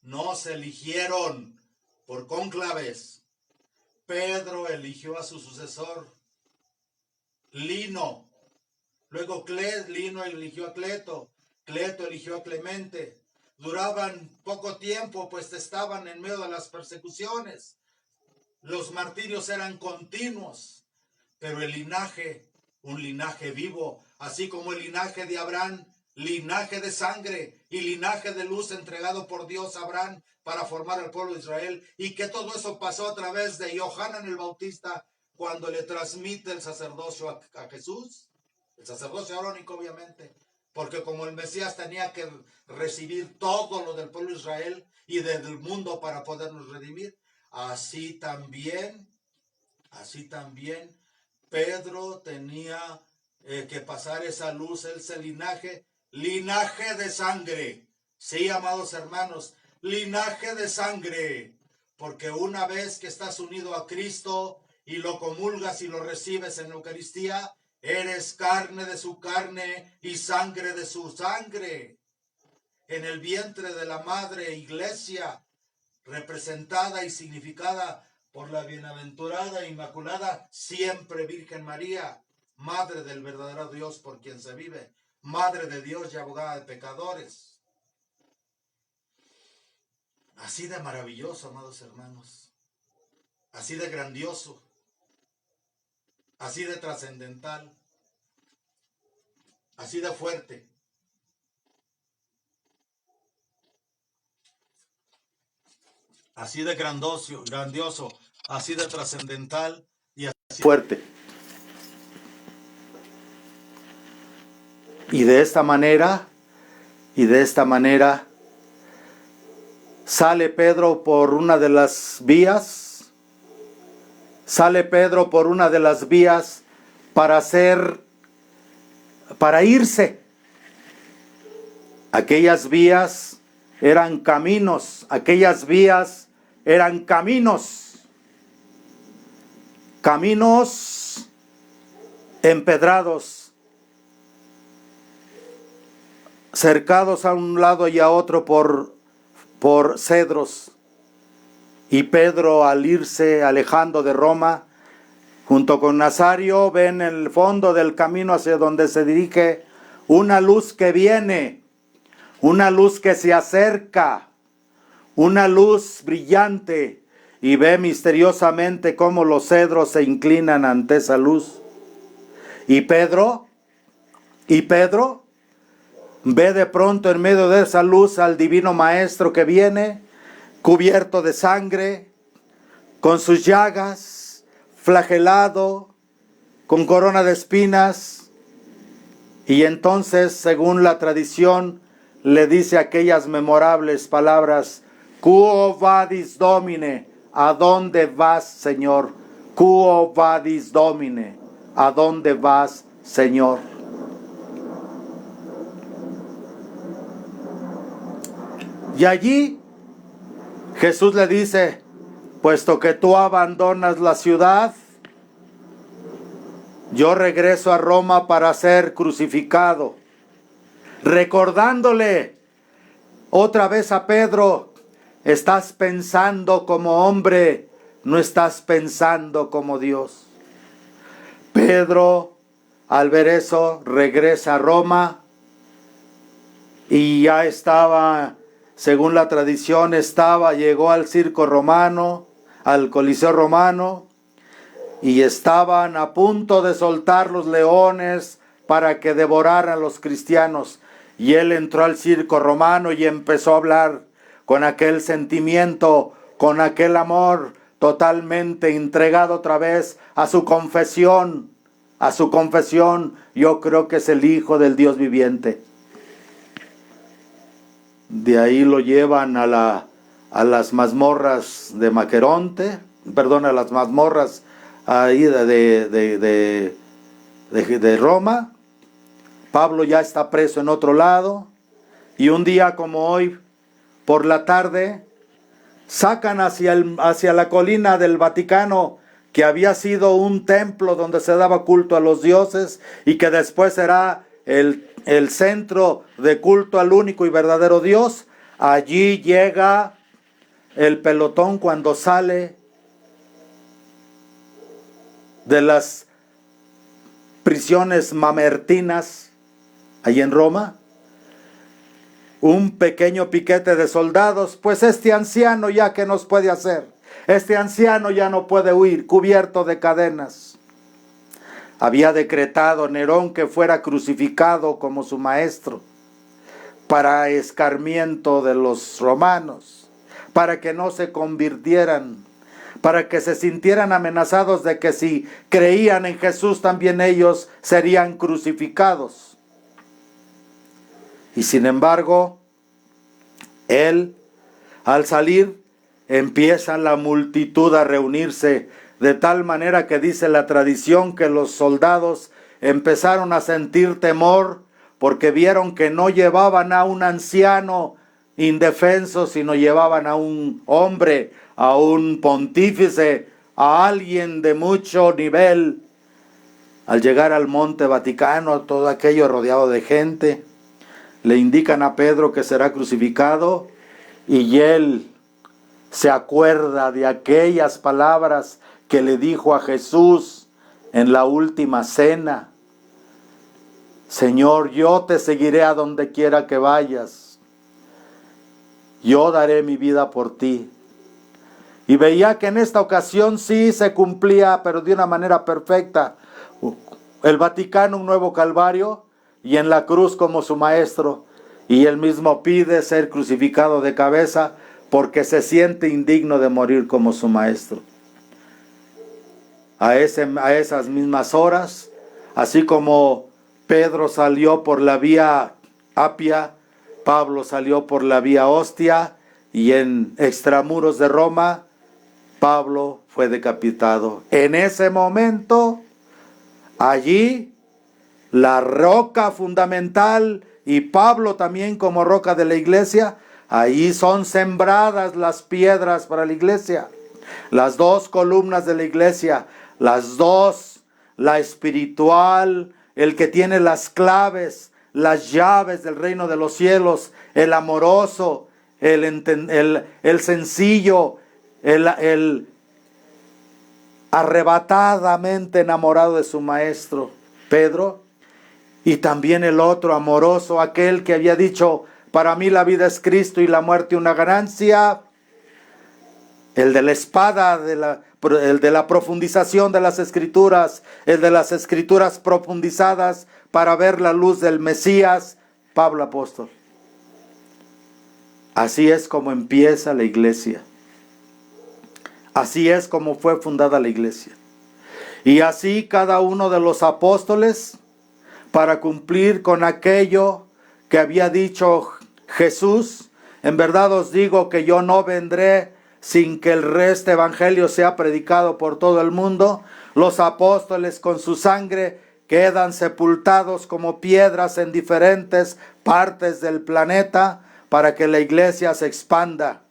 no se eligieron por cónclaves. Pedro eligió a su sucesor, Lino. Luego Lino eligió a Cleto. Cleto eligió a Clemente. Duraban poco tiempo, pues estaban en medio de las persecuciones. Los martirios eran continuos, pero el linaje, un linaje vivo, así como el linaje de Abraham, linaje de sangre y linaje de luz entregado por Dios a Abraham para formar el pueblo de Israel, y que todo eso pasó a través de Yohanan el Bautista cuando le transmite el sacerdocio a Jesús, el sacerdocio arónico obviamente, porque como el Mesías tenía que recibir todo lo del pueblo de Israel y del mundo para podernos redimir, así también Pedro tenía que pasar esa luz, ese linaje de sangre. Sí, amados hermanos, linaje de sangre, porque una vez que estás unido a Cristo y lo comulgas y lo recibes en la Eucaristía, eres carne de su carne y sangre de su sangre. En el vientre de la Madre Iglesia, representada y significada por la bienaventurada e inmaculada siempre Virgen María, Madre del verdadero Dios por quien se vive, Madre de Dios y abogada de pecadores. Así de maravilloso, amados hermanos, así de grandioso, así de trascendental, así de fuerte. Así de grandioso, así de trascendental y así fuerte. Y de esta manera, sale Pedro por una de las vías, para irse. Aquellas vías eran caminos, caminos empedrados, cercados a un lado y a otro por cedros. Y Pedro, al irse alejando de Roma, junto con Nazario, ve en el fondo del camino hacia donde se dirige una luz que viene, una luz que se acerca, una luz brillante, y ve misteriosamente cómo los cedros se inclinan ante esa luz. Y Pedro ve de pronto en medio de esa luz al divino Maestro que viene, cubierto de sangre, con sus llagas, flagelado, con corona de espinas. Y entonces, según la tradición, le dice aquellas memorables palabras: Quo vadis Domine, ¿a dónde vas, Señor? Quo vadis Domine, ¿a dónde vas, Señor? Y allí Jesús le dice: puesto que tú abandonas la ciudad, yo regreso a Roma para ser crucificado. Recordándole otra vez a Pedro: estás pensando como hombre, no estás pensando como Dios. Pedro, al ver eso, regresa a Roma y ya estaba, según la tradición, llegó al circo romano, al Coliseo romano, y estaban a punto de soltar los leones para que devoraran a los cristianos. Y él entró al circo romano y empezó a hablar con aquel sentimiento, con aquel amor, totalmente entregado otra vez a su confesión. Yo creo que es el Hijo del Dios viviente. De ahí lo llevan a las mazmorras de Maqueronte, a las mazmorras ahí de Roma. Pablo ya está preso en otro lado, y un día como hoy, por la tarde, sacan hacia la colina del Vaticano, que había sido un templo donde se daba culto a los dioses y que después será el centro de culto al único y verdadero Dios. Allí llega el pelotón cuando sale de las prisiones mamertinas allí en Roma, un pequeño piquete de soldados. Pues este anciano ya, ¿qué nos puede hacer? Este anciano ya no puede huir, cubierto de cadenas. Había decretado Nerón que fuera crucificado como su maestro. para escarmiento de los romanos, para que no se convirtieran, para que se sintieran amenazados de que si creían en Jesús también ellos serían crucificados. Y sin embargo, él, al salir, empieza la multitud a reunirse, de tal manera que dice la tradición que los soldados empezaron a sentir temor porque vieron que no llevaban a un anciano indefenso, sino llevaban a un hombre, a un pontífice, a alguien de mucho nivel. Al llegar al Monte Vaticano, todo aquello rodeado de gente, le indican a Pedro que será crucificado y él se acuerda de aquellas palabras que le dijo a Jesús en la última cena. Señor, yo te seguiré a donde quiera que vayas. Yo daré mi vida por ti. Y veía que en esta ocasión sí se cumplía, pero de una manera perfecta. El Vaticano, un nuevo Calvario, y en la cruz como su maestro. Y él mismo pide ser crucificado de cabeza porque se siente indigno de morir como su maestro. A esas mismas horas, así como Pedro salió por la vía Apia, Pablo salió por la vía Ostia, y en extramuros de Roma, Pablo fue decapitado. En ese momento, allí, la roca fundamental, y Pablo también como roca de la iglesia, ahí son sembradas las piedras para la iglesia. Las dos columnas de la iglesia, las dos, la espiritual, el que tiene las claves, las llaves del reino de los cielos, el amoroso, el sencillo, el arrebatadamente enamorado de su maestro, Pedro, y también el otro amoroso, aquel que había dicho, para mí la vida es Cristo y la muerte una ganancia, el de la espada, el de la profundización de las escrituras, el de las escrituras profundizadas para ver la luz del Mesías, Pablo apóstol. Así es como empieza la iglesia. Así es como fue fundada la iglesia. Y así cada uno de los apóstoles, para cumplir con aquello que había dicho Jesús, en verdad os digo que yo no vendré sin que el resto evangelio sea predicado por todo el mundo. Los apóstoles con su sangre quedan sepultados como piedras en diferentes partes del planeta para que la iglesia se expanda.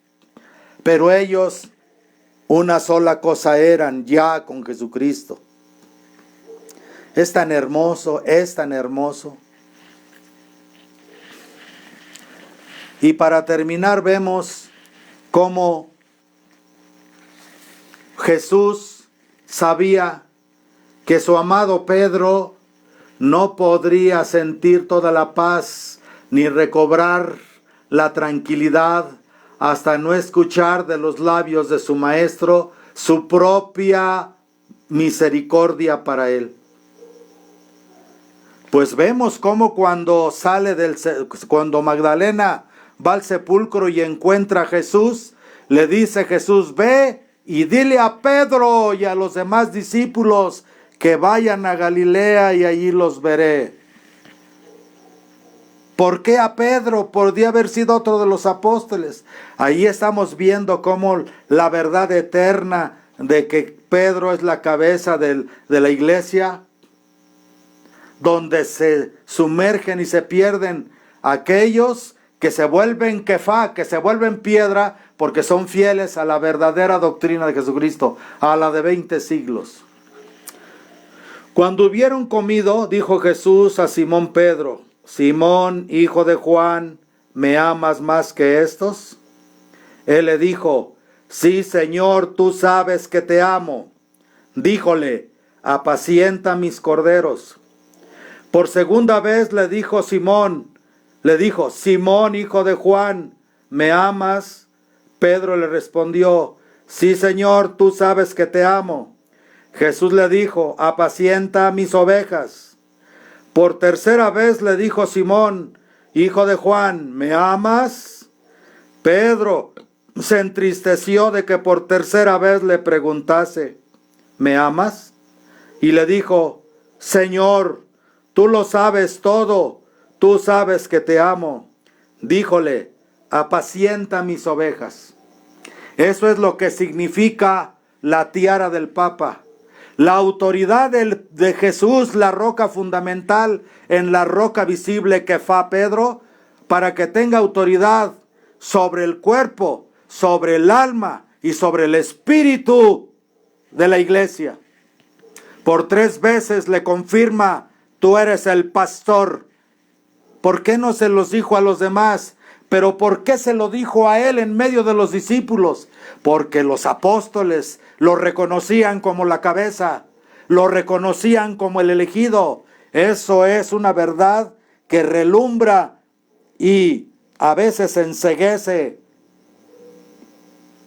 Pero ellos una sola cosa eran ya con Jesucristo. Es tan hermoso, es tan hermoso. Y para terminar vemos cómo Jesús sabía que su amado Pedro no podría sentir toda la paz ni recobrar la tranquilidad hasta no escuchar de los labios de su maestro su propia misericordia para él. Pues vemos cómo cuando Magdalena va al sepulcro y encuentra a Jesús, le dice Jesús, ve y dile a Pedro y a los demás discípulos que vayan a Galilea y allí los veré. ¿Por qué a Pedro? Podría haber sido otro de los apóstoles. Ahí estamos viendo cómo la verdad eterna de que Pedro es la cabeza de la iglesia, donde se sumergen y se pierden aquellos que se vuelven kefá, que se vuelven piedra, porque son fieles a la verdadera doctrina de Jesucristo, a la de 20 siglos. Cuando hubieron comido, dijo Jesús a Simón Pedro, Simón, hijo de Juan, ¿me amas más que estos? Él le dijo, sí, Señor, tú sabes que te amo. Díjole, apacienta mis corderos. Por segunda vez le dijo, Simón, hijo de Juan, ¿me amas? Pedro le respondió, sí, Señor, tú sabes que te amo. Jesús le dijo, apacienta mis ovejas. Por tercera vez le dijo Simón, hijo de Juan, ¿me amas? Pedro se entristeció de que por tercera vez le preguntase, ¿me amas? Y le dijo, Señor, tú lo sabes todo, tú sabes que te amo. Díjole, apacienta mis ovejas. Eso es lo que significa la tiara del Papa. La autoridad de Jesús, la roca fundamental en la roca visible que fue Pedro, para que tenga autoridad sobre el cuerpo, sobre el alma y sobre el espíritu de la iglesia. Por 3 veces le confirma, tú eres el pastor. ¿Por qué no se los dijo a los demás? Pero ¿por qué se lo dijo a él en medio de los discípulos? Porque los apóstoles lo reconocían como la cabeza, lo reconocían como el elegido. Eso es una verdad que relumbra y a veces enceguece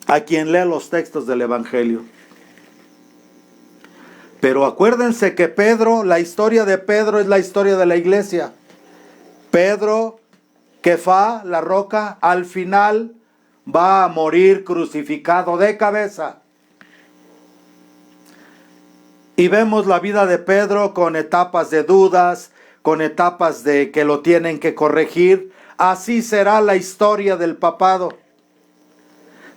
a quien lee los textos del Evangelio. Pero acuérdense que Pedro, la historia de Pedro es la historia de la iglesia. Pedro, Kefá, la roca, al final va a morir crucificado de cabeza. Y vemos la vida de Pedro con etapas de dudas, con etapas de que lo tienen que corregir. Así será la historia del papado.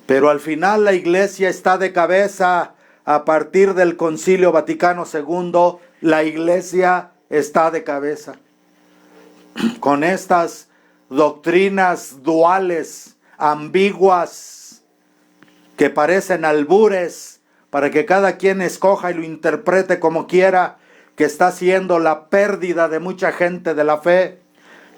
Pero al final la iglesia está de cabeza. A partir del Concilio Vaticano II, la iglesia está de cabeza. Con estas doctrinas duales, ambiguas, que parecen albures, para que cada quien escoja y lo interprete como quiera, que está siendo la pérdida de mucha gente de la fe,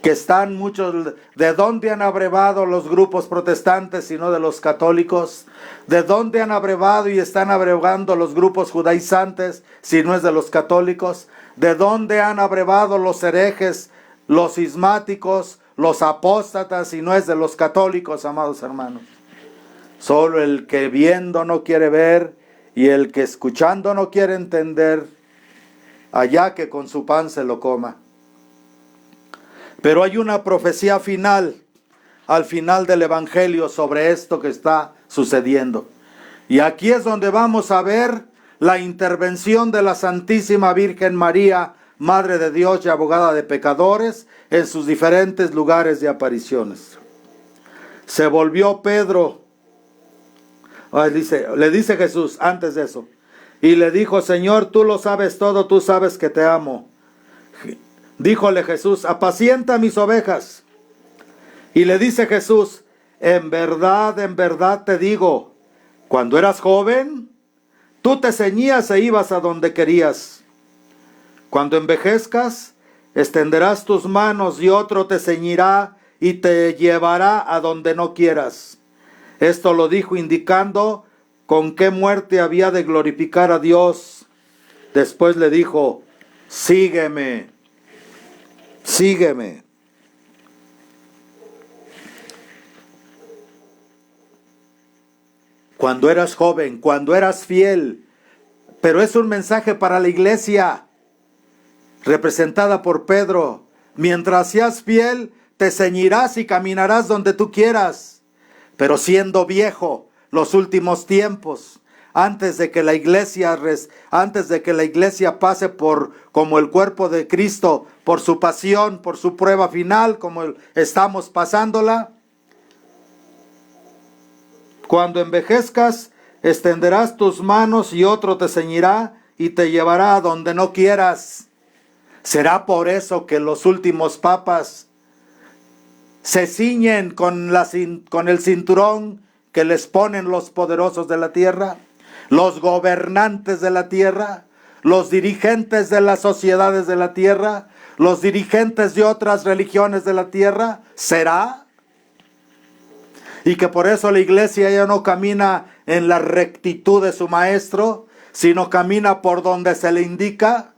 que están muchos, ¿de dónde han abrevado los grupos protestantes y no de los católicos? ¿De dónde han abrevado y están abrevando los grupos judaizantes si no es de los católicos? ¿De dónde han abrevado los herejes, los cismáticos, los apóstatas y no es de los católicos, amados hermanos? Solo el que viendo no quiere ver y el que escuchando no quiere entender, allá que con su pan se lo coma. Pero hay una profecía final, al final del Evangelio, sobre esto que está sucediendo. Y aquí es donde vamos a ver la intervención de la Santísima Virgen María, Madre de Dios y abogada de pecadores, en sus diferentes lugares de apariciones. Se volvió Pedro, le dice Jesús antes de eso, y le dijo, Señor, tú lo sabes todo, tú sabes que te amo. Díjole Jesús, apacienta mis ovejas. Y le dice Jesús, en verdad te digo, cuando eras joven, tú te ceñías e ibas a donde querías. Cuando envejezcas, extenderás tus manos y otro te ceñirá y te llevará a donde no quieras. Esto lo dijo indicando con qué muerte había de glorificar a Dios. Después le dijo, sígueme. Sígueme. Cuando eras joven, cuando eras fiel, pero es un mensaje para la iglesia, representada por Pedro. Mientras seas fiel, te ceñirás y caminarás donde tú quieras, pero siendo viejo, los últimos tiempos, antes de que la iglesia pase por como el cuerpo de Cristo, por su pasión, por su prueba final, como estamos pasándola. Cuando envejezcas, extenderás tus manos y otro te ceñirá y te llevará a donde no quieras. ¿Será por eso que los últimos papas se ciñen con el cinturón que les ponen los poderosos de la tierra, los gobernantes de la tierra, los dirigentes de las sociedades de la tierra, los dirigentes de otras religiones de la tierra? ¿Será? Y que por eso la iglesia ya no camina en la rectitud de su maestro, sino camina por donde se le indica,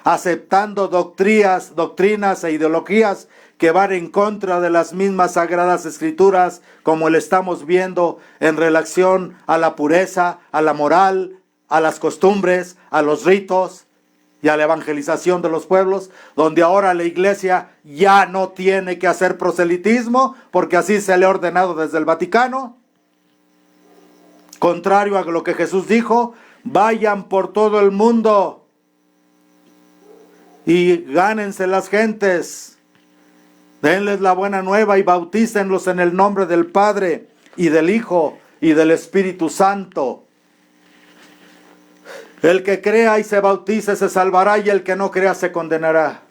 aceptando doctrinas e ideologías que van en contra de las mismas sagradas escrituras, como le estamos viendo en relación a la pureza, a la moral, a las costumbres, a los ritos y a la evangelización de los pueblos, donde ahora la iglesia ya no tiene que hacer proselitismo, porque así se le ha ordenado desde el Vaticano. Contrario a lo que Jesús dijo, vayan por todo el mundo y gánense las gentes. Denles la buena nueva y bautícenlos en el nombre del Padre y del Hijo y del Espíritu Santo. El que crea y se bautice se salvará, y el que no crea se condenará.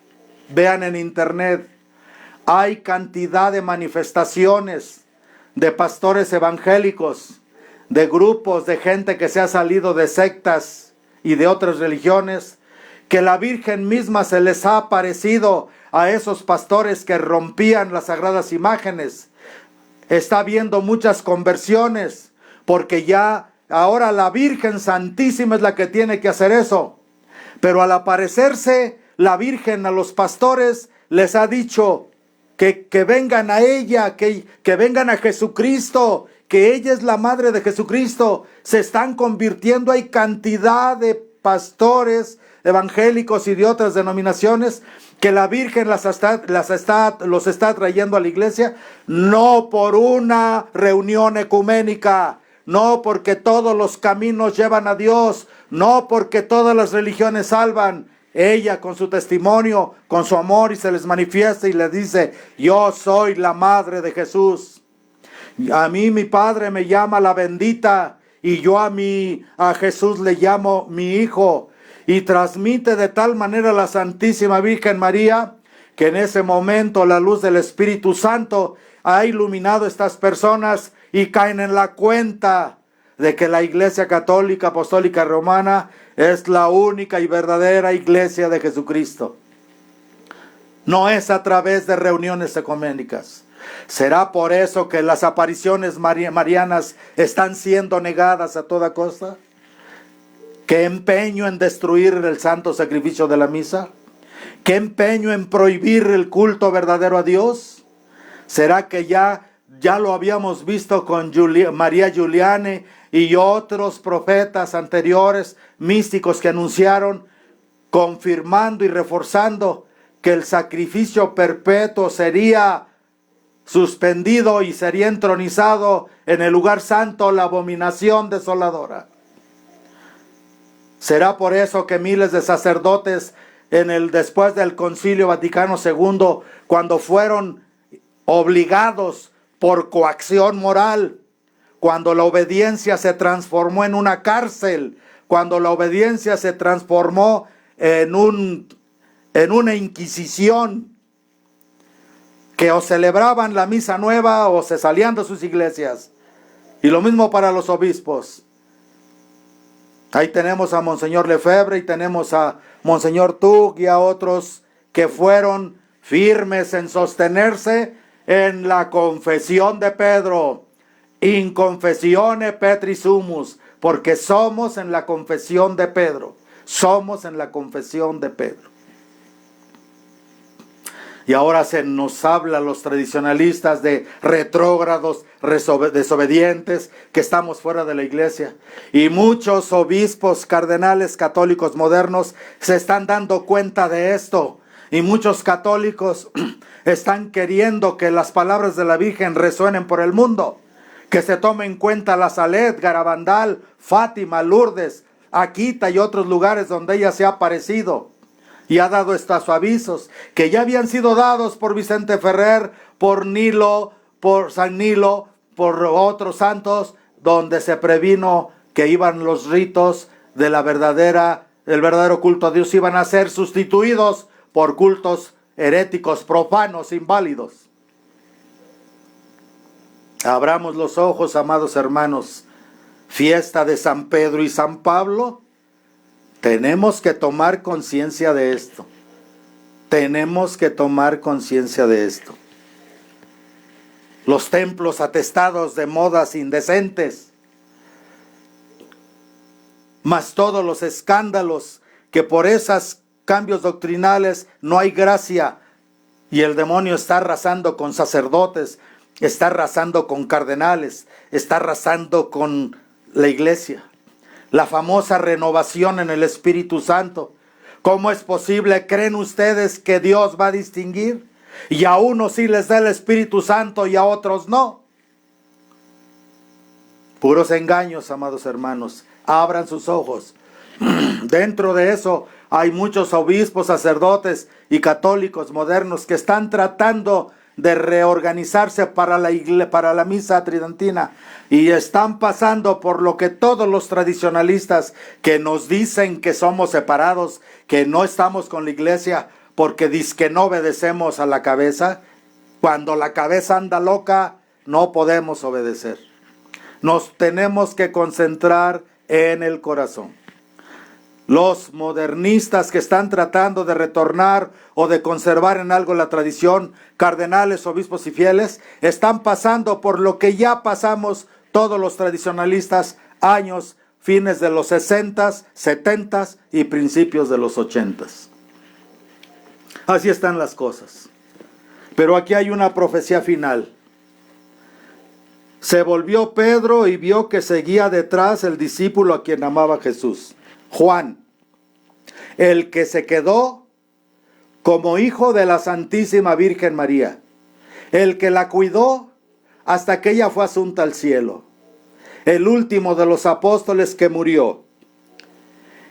Vean en internet, hay cantidad de manifestaciones de pastores evangélicos, de grupos de gente que se ha salido de sectas y de otras religiones, que la Virgen misma se les ha aparecido a esos pastores que rompían las sagradas imágenes. Está habiendo muchas conversiones, porque ya ahora la Virgen Santísima es la que tiene que hacer eso. Pero al aparecerse la Virgen a los pastores, les ha dicho que vengan a ella, que vengan a Jesucristo, que ella es la madre de Jesucristo. Se están convirtiendo, hay cantidad de pastores evangélicos y de otras denominaciones que la Virgen los está trayendo a la iglesia, no por una reunión ecuménica, no porque todos los caminos llevan a Dios, no porque todas las religiones salvan. Ella con su testimonio, con su amor, y se les manifiesta y les dice: yo soy la madre de Jesús. A mí mi Padre me llama la bendita, y yo a Jesús le llamo mi hijo. Y transmite de tal manera la Santísima Virgen María, que en ese momento la luz del Espíritu Santo ha iluminado a estas personas y caen en la cuenta de que la Iglesia Católica Apostólica Romana es la única y verdadera Iglesia de Jesucristo. No es a través de reuniones ecuménicas. ¿Será por eso que las apariciones marianas están siendo negadas a toda costa? ¿Qué empeño en destruir el santo sacrificio de la misa? ¿Qué empeño en prohibir el culto verdadero a Dios? ¿Será que ya lo habíamos visto con María Giuliani y otros profetas anteriores, místicos, que anunciaron, confirmando y reforzando que el sacrificio perpetuo sería suspendido y sería entronizado en el lugar santo la abominación desoladora? ¿Será por eso que miles de sacerdotes después del Concilio Vaticano II, cuando fueron obligados por coacción moral, cuando la obediencia se transformó en una cárcel, cuando la obediencia se transformó en una inquisición, que o celebraban la misa nueva o se salían de sus iglesias? Y lo mismo para los obispos. Ahí tenemos a Monseñor Lefebvre y tenemos a Monseñor Tug y a otros que fueron firmes en sostenerse en la confesión de Pedro. In confessione Petri sumus, porque somos en la confesión de Pedro. Somos en la confesión de Pedro. Y ahora se nos habla a los tradicionalistas de retrógrados, desobedientes, que estamos fuera de la iglesia. Y muchos obispos, cardenales católicos modernos se están dando cuenta de esto. Y muchos católicos están queriendo que las palabras de la Virgen resuenen por el mundo. Que se tome en cuenta la Salet, Garabandal, Fátima, Lourdes, Akita y otros lugares donde ella se ha aparecido. Y ha dado estos avisos que ya habían sido dados por Vicente Ferrer, por Nilo, por San Nilo, por otros santos, donde se previno que iban los ritos de del verdadero culto a Dios, iban a ser sustituidos por cultos heréticos, profanos, inválidos. Abramos los ojos, amados hermanos. Fiesta de San Pedro y San Pablo. Tenemos que tomar conciencia de esto. Tenemos que tomar conciencia de esto. Los templos atestados de modas indecentes, más todos los escándalos, que por esos cambios doctrinales no hay gracia, y el demonio está arrasando con sacerdotes, está arrasando con cardenales, está arrasando con la iglesia. La famosa renovación en el Espíritu Santo. ¿Cómo es posible? ¿Creen ustedes que Dios va a distinguir? Y a unos sí les da el Espíritu Santo y a otros no. Puros engaños, amados hermanos. Abran sus ojos. Dentro de eso hay muchos obispos, sacerdotes y católicos modernos que están tratando de reorganizarse para la misa tridentina y están pasando por lo que todos los tradicionalistas que nos dicen que somos separados, que no estamos con la iglesia porque dizque no obedecemos a la cabeza. Cuando la cabeza anda loca, no podemos obedecer. Nos tenemos que concentrar en el corazón. Los modernistas que están tratando de retornar o de conservar en algo la tradición, cardenales, obispos y fieles, están pasando por lo que ya pasamos todos los tradicionalistas años, fines de los 60s, 70s y principios de los 80s. Así están las cosas. Pero aquí hay una profecía final. Se volvió Pedro y vio que seguía detrás el discípulo a quien amaba Jesús, Juan, el que se quedó como hijo de la Santísima Virgen María, el que la cuidó hasta que ella fue asunta al cielo, el último de los apóstoles que murió,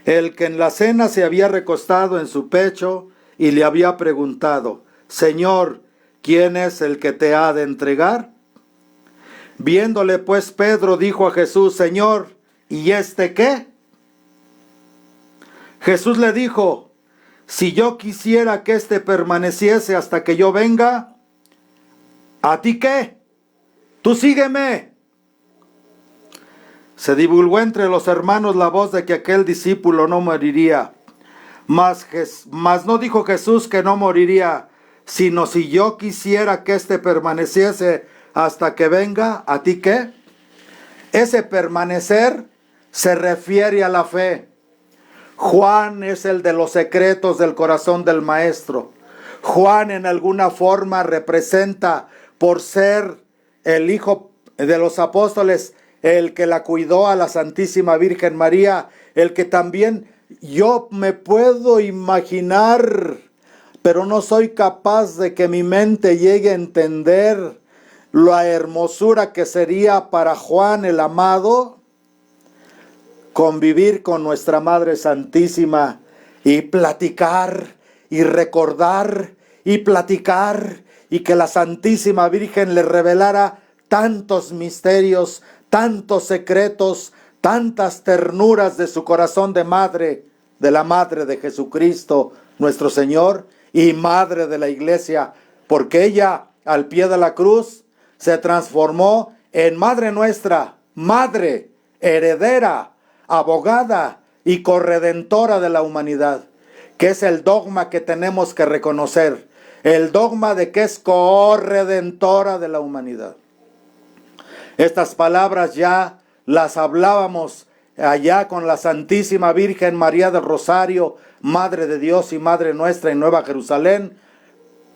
el que en la cena se había recostado en su pecho y le había preguntado: Señor, ¿quién es el que te ha de entregar? Viéndole pues Pedro dijo a Jesús: Señor, ¿y este qué? Jesús le dijo: si yo quisiera que éste permaneciese hasta que yo venga, ¿a ti qué? Tú sígueme. Se divulgó entre los hermanos la voz de que aquel discípulo no moriría. Mas no dijo Jesús que no moriría, sino: si yo quisiera que éste permaneciese hasta que venga, ¿a ti qué? Ese permanecer se refiere a la fe. Juan es el de los secretos del corazón del Maestro. Juan en alguna forma representa, por ser el hijo de los apóstoles, el que la cuidó a la Santísima Virgen María, el que también yo me puedo imaginar, pero no soy capaz de que mi mente llegue a entender la hermosura que sería para Juan el amado convivir con nuestra Madre Santísima y platicar y recordar y platicar, y que la Santísima Virgen le revelara tantos misterios, tantos secretos, tantas ternuras de su corazón de madre, de la Madre de Jesucristo, nuestro Señor, y Madre de la Iglesia, porque ella al pie de la cruz se transformó en Madre nuestra, Madre, heredera, abogada y corredentora de la humanidad, que es el dogma que tenemos que reconocer, el dogma de que es corredentora de la humanidad. Estas palabras ya las hablábamos allá con la Santísima Virgen María del Rosario, Madre de Dios y Madre nuestra en Nueva Jerusalén,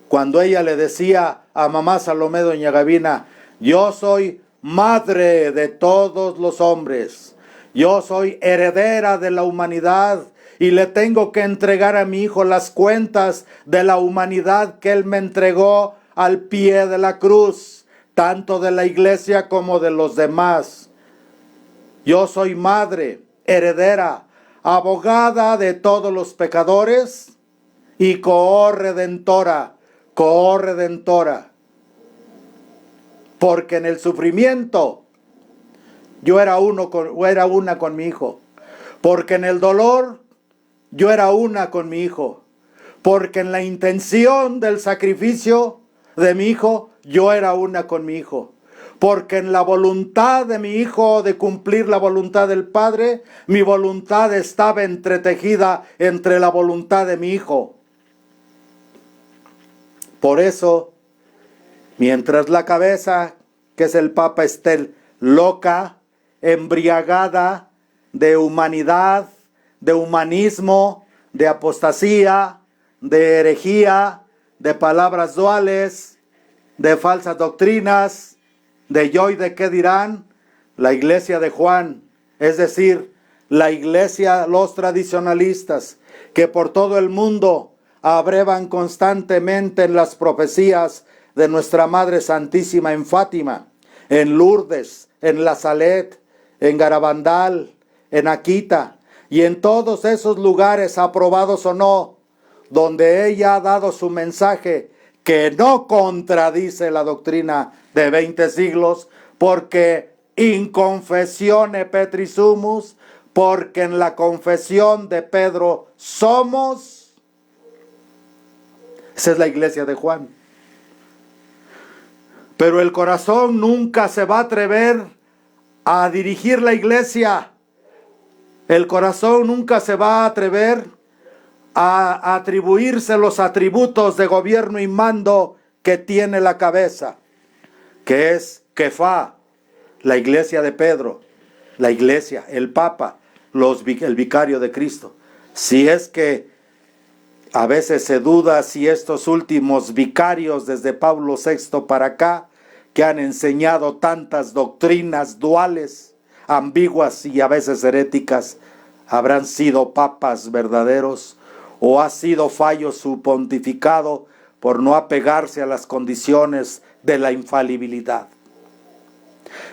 cuando ella le decía a mamá Salomé doña Gavina: yo soy madre de todos los hombres, yo soy heredera de la humanidad y le tengo que entregar a mi hijo las cuentas de la humanidad que él me entregó al pie de la cruz, tanto de la iglesia como de los demás. Yo soy madre, heredera, abogada de todos los pecadores y corredentora, porque en el sufrimiento yo era una con mi hijo, porque en el dolor yo era una con mi hijo, porque en la intención del sacrificio de mi hijo yo era una con mi hijo, porque en la voluntad de mi hijo de cumplir la voluntad del Padre, mi voluntad estaba entretejida entre la voluntad de mi hijo. Por eso, mientras la cabeza, que es el Papa, esté loca, embriagada de humanidad, de humanismo, de apostasía, de herejía, de palabras duales, de falsas doctrinas, de yo y de qué dirán, la iglesia de Juan, es decir, la iglesia, los tradicionalistas, que por todo el mundo abrevan constantemente en las profecías de nuestra Madre Santísima en Fátima, en Lourdes, en La Salet, en Garabandal, en Akita y en todos esos lugares, aprobados o no, donde ella ha dado su mensaje que no contradice la doctrina de 20 siglos, porque in confessione Petri sumus, porque en la confesión de Pedro somos. Esa es la iglesia de Juan. Pero el corazón nunca se va a atrever a dirigir la iglesia. El corazón nunca se va a atrever a atribuirse los atributos de gobierno y mando que tiene la cabeza, que es Kefá, la iglesia de Pedro, la iglesia, el Papa, el vicario de Cristo. Si es que a veces se duda si estos últimos vicarios desde Pablo VI para acá, que han enseñado tantas doctrinas duales, ambiguas y a veces heréticas, habrán sido papas verdaderos o ha sido fallo su pontificado por no apegarse a las condiciones de la infalibilidad.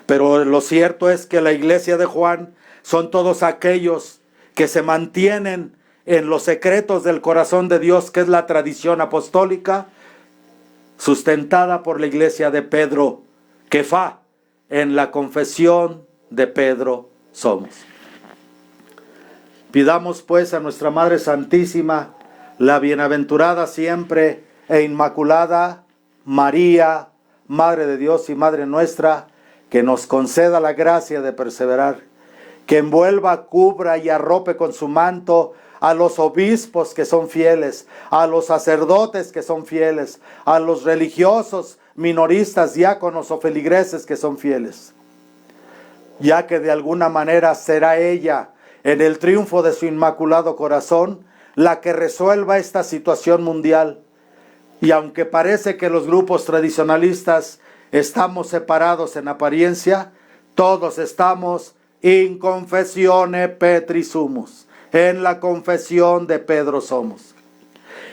Pero lo cierto es que la iglesia de Juan son todos aquellos que se mantienen en los secretos del corazón de Dios, que es la tradición apostólica, sustentada por la iglesia de Pedro, Kefá, en la confesión de Pedro somos. Pidamos pues a nuestra Madre Santísima, la bienaventurada siempre e inmaculada María, Madre de Dios y Madre nuestra, que nos conceda la gracia de perseverar, que envuelva, cubra y arrope con su manto a los obispos que son fieles, a los sacerdotes que son fieles, a los religiosos, minoristas, diáconos o feligreses que son fieles, ya que de alguna manera será ella, en el triunfo de su inmaculado corazón, la que resuelva esta situación mundial. Y aunque parece que los grupos tradicionalistas estamos separados en apariencia, todos estamos in confessione Petri sumus, en la confesión de Pedro somos.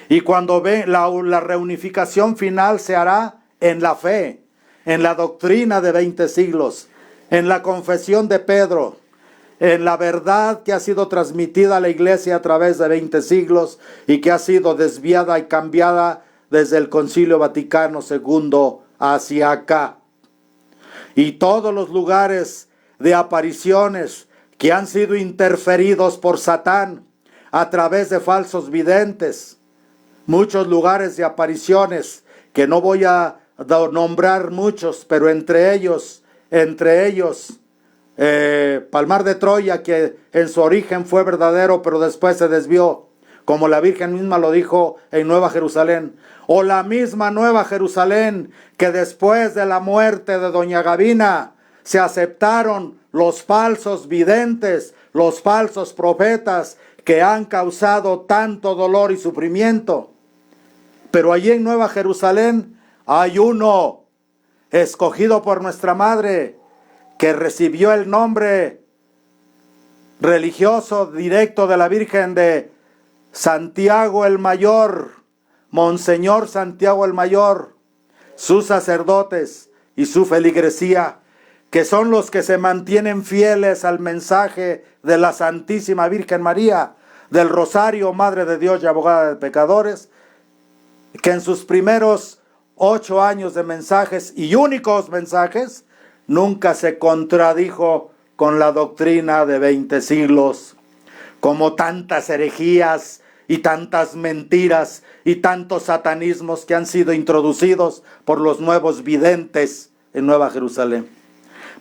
Y cuando la reunificación final se hará en la fe, en la doctrina de 20 siglos, en la confesión de Pedro, en la verdad que ha sido transmitida a la iglesia a través de 20 siglos y que ha sido desviada y cambiada desde el Concilio Vaticano II hacia acá. Y todos los lugares de apariciones que han sido interferidos por Satán a través de falsos videntes, muchos lugares de apariciones que no voy a nombrar muchos, pero entre ellos Palmar de Troya, que en su origen fue verdadero pero después se desvió, como la Virgen misma lo dijo en Nueva Jerusalén, o la misma Nueva Jerusalén, que después de la muerte de doña Gavina se aceptaron los falsos videntes, los falsos profetas que han causado tanto dolor y sufrimiento. Pero allí en Nueva Jerusalén hay uno escogido por nuestra Madre, que recibió el nombre religioso directo de la Virgen de Santiago el Mayor, Monseñor Santiago el Mayor, sus sacerdotes y su feligresía, que son los que se mantienen fieles al mensaje de la Santísima Virgen María, del Rosario, Madre de Dios y Abogada de Pecadores, que en sus primeros 8 años de mensajes y únicos mensajes, nunca se contradijo con la doctrina de 20 siglos, como tantas herejías y tantas mentiras y tantos satanismos que han sido introducidos por los nuevos videntes en Nueva Jerusalén.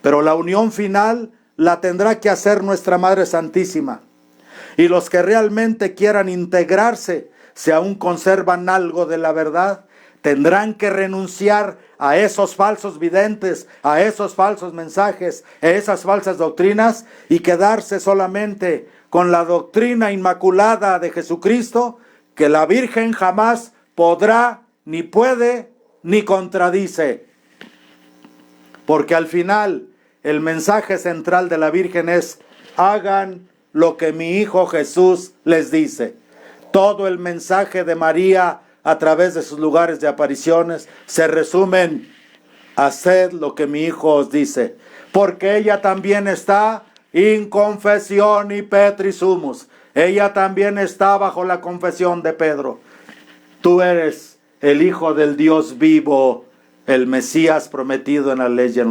Pero la unión final la tendrá que hacer nuestra Madre Santísima. Y los que realmente quieran integrarse, si aún conservan algo de la verdad, tendrán que renunciar a esos falsos videntes, a esos falsos mensajes, a esas falsas doctrinas y quedarse solamente con la doctrina inmaculada de Jesucristo, que la Virgen jamás podrá, ni puede, ni contradice. Porque al final el mensaje central de la Virgen es: hagan lo que mi Hijo Jesús les dice. Todo el mensaje de María a través de sus lugares de apariciones se resumen: haced lo que mi hijo os dice, porque ella también está in confessione Petri sumus. Ella también está bajo la confesión de Pedro. Tú eres el Hijo del Dios vivo, el Mesías prometido en la ley y en los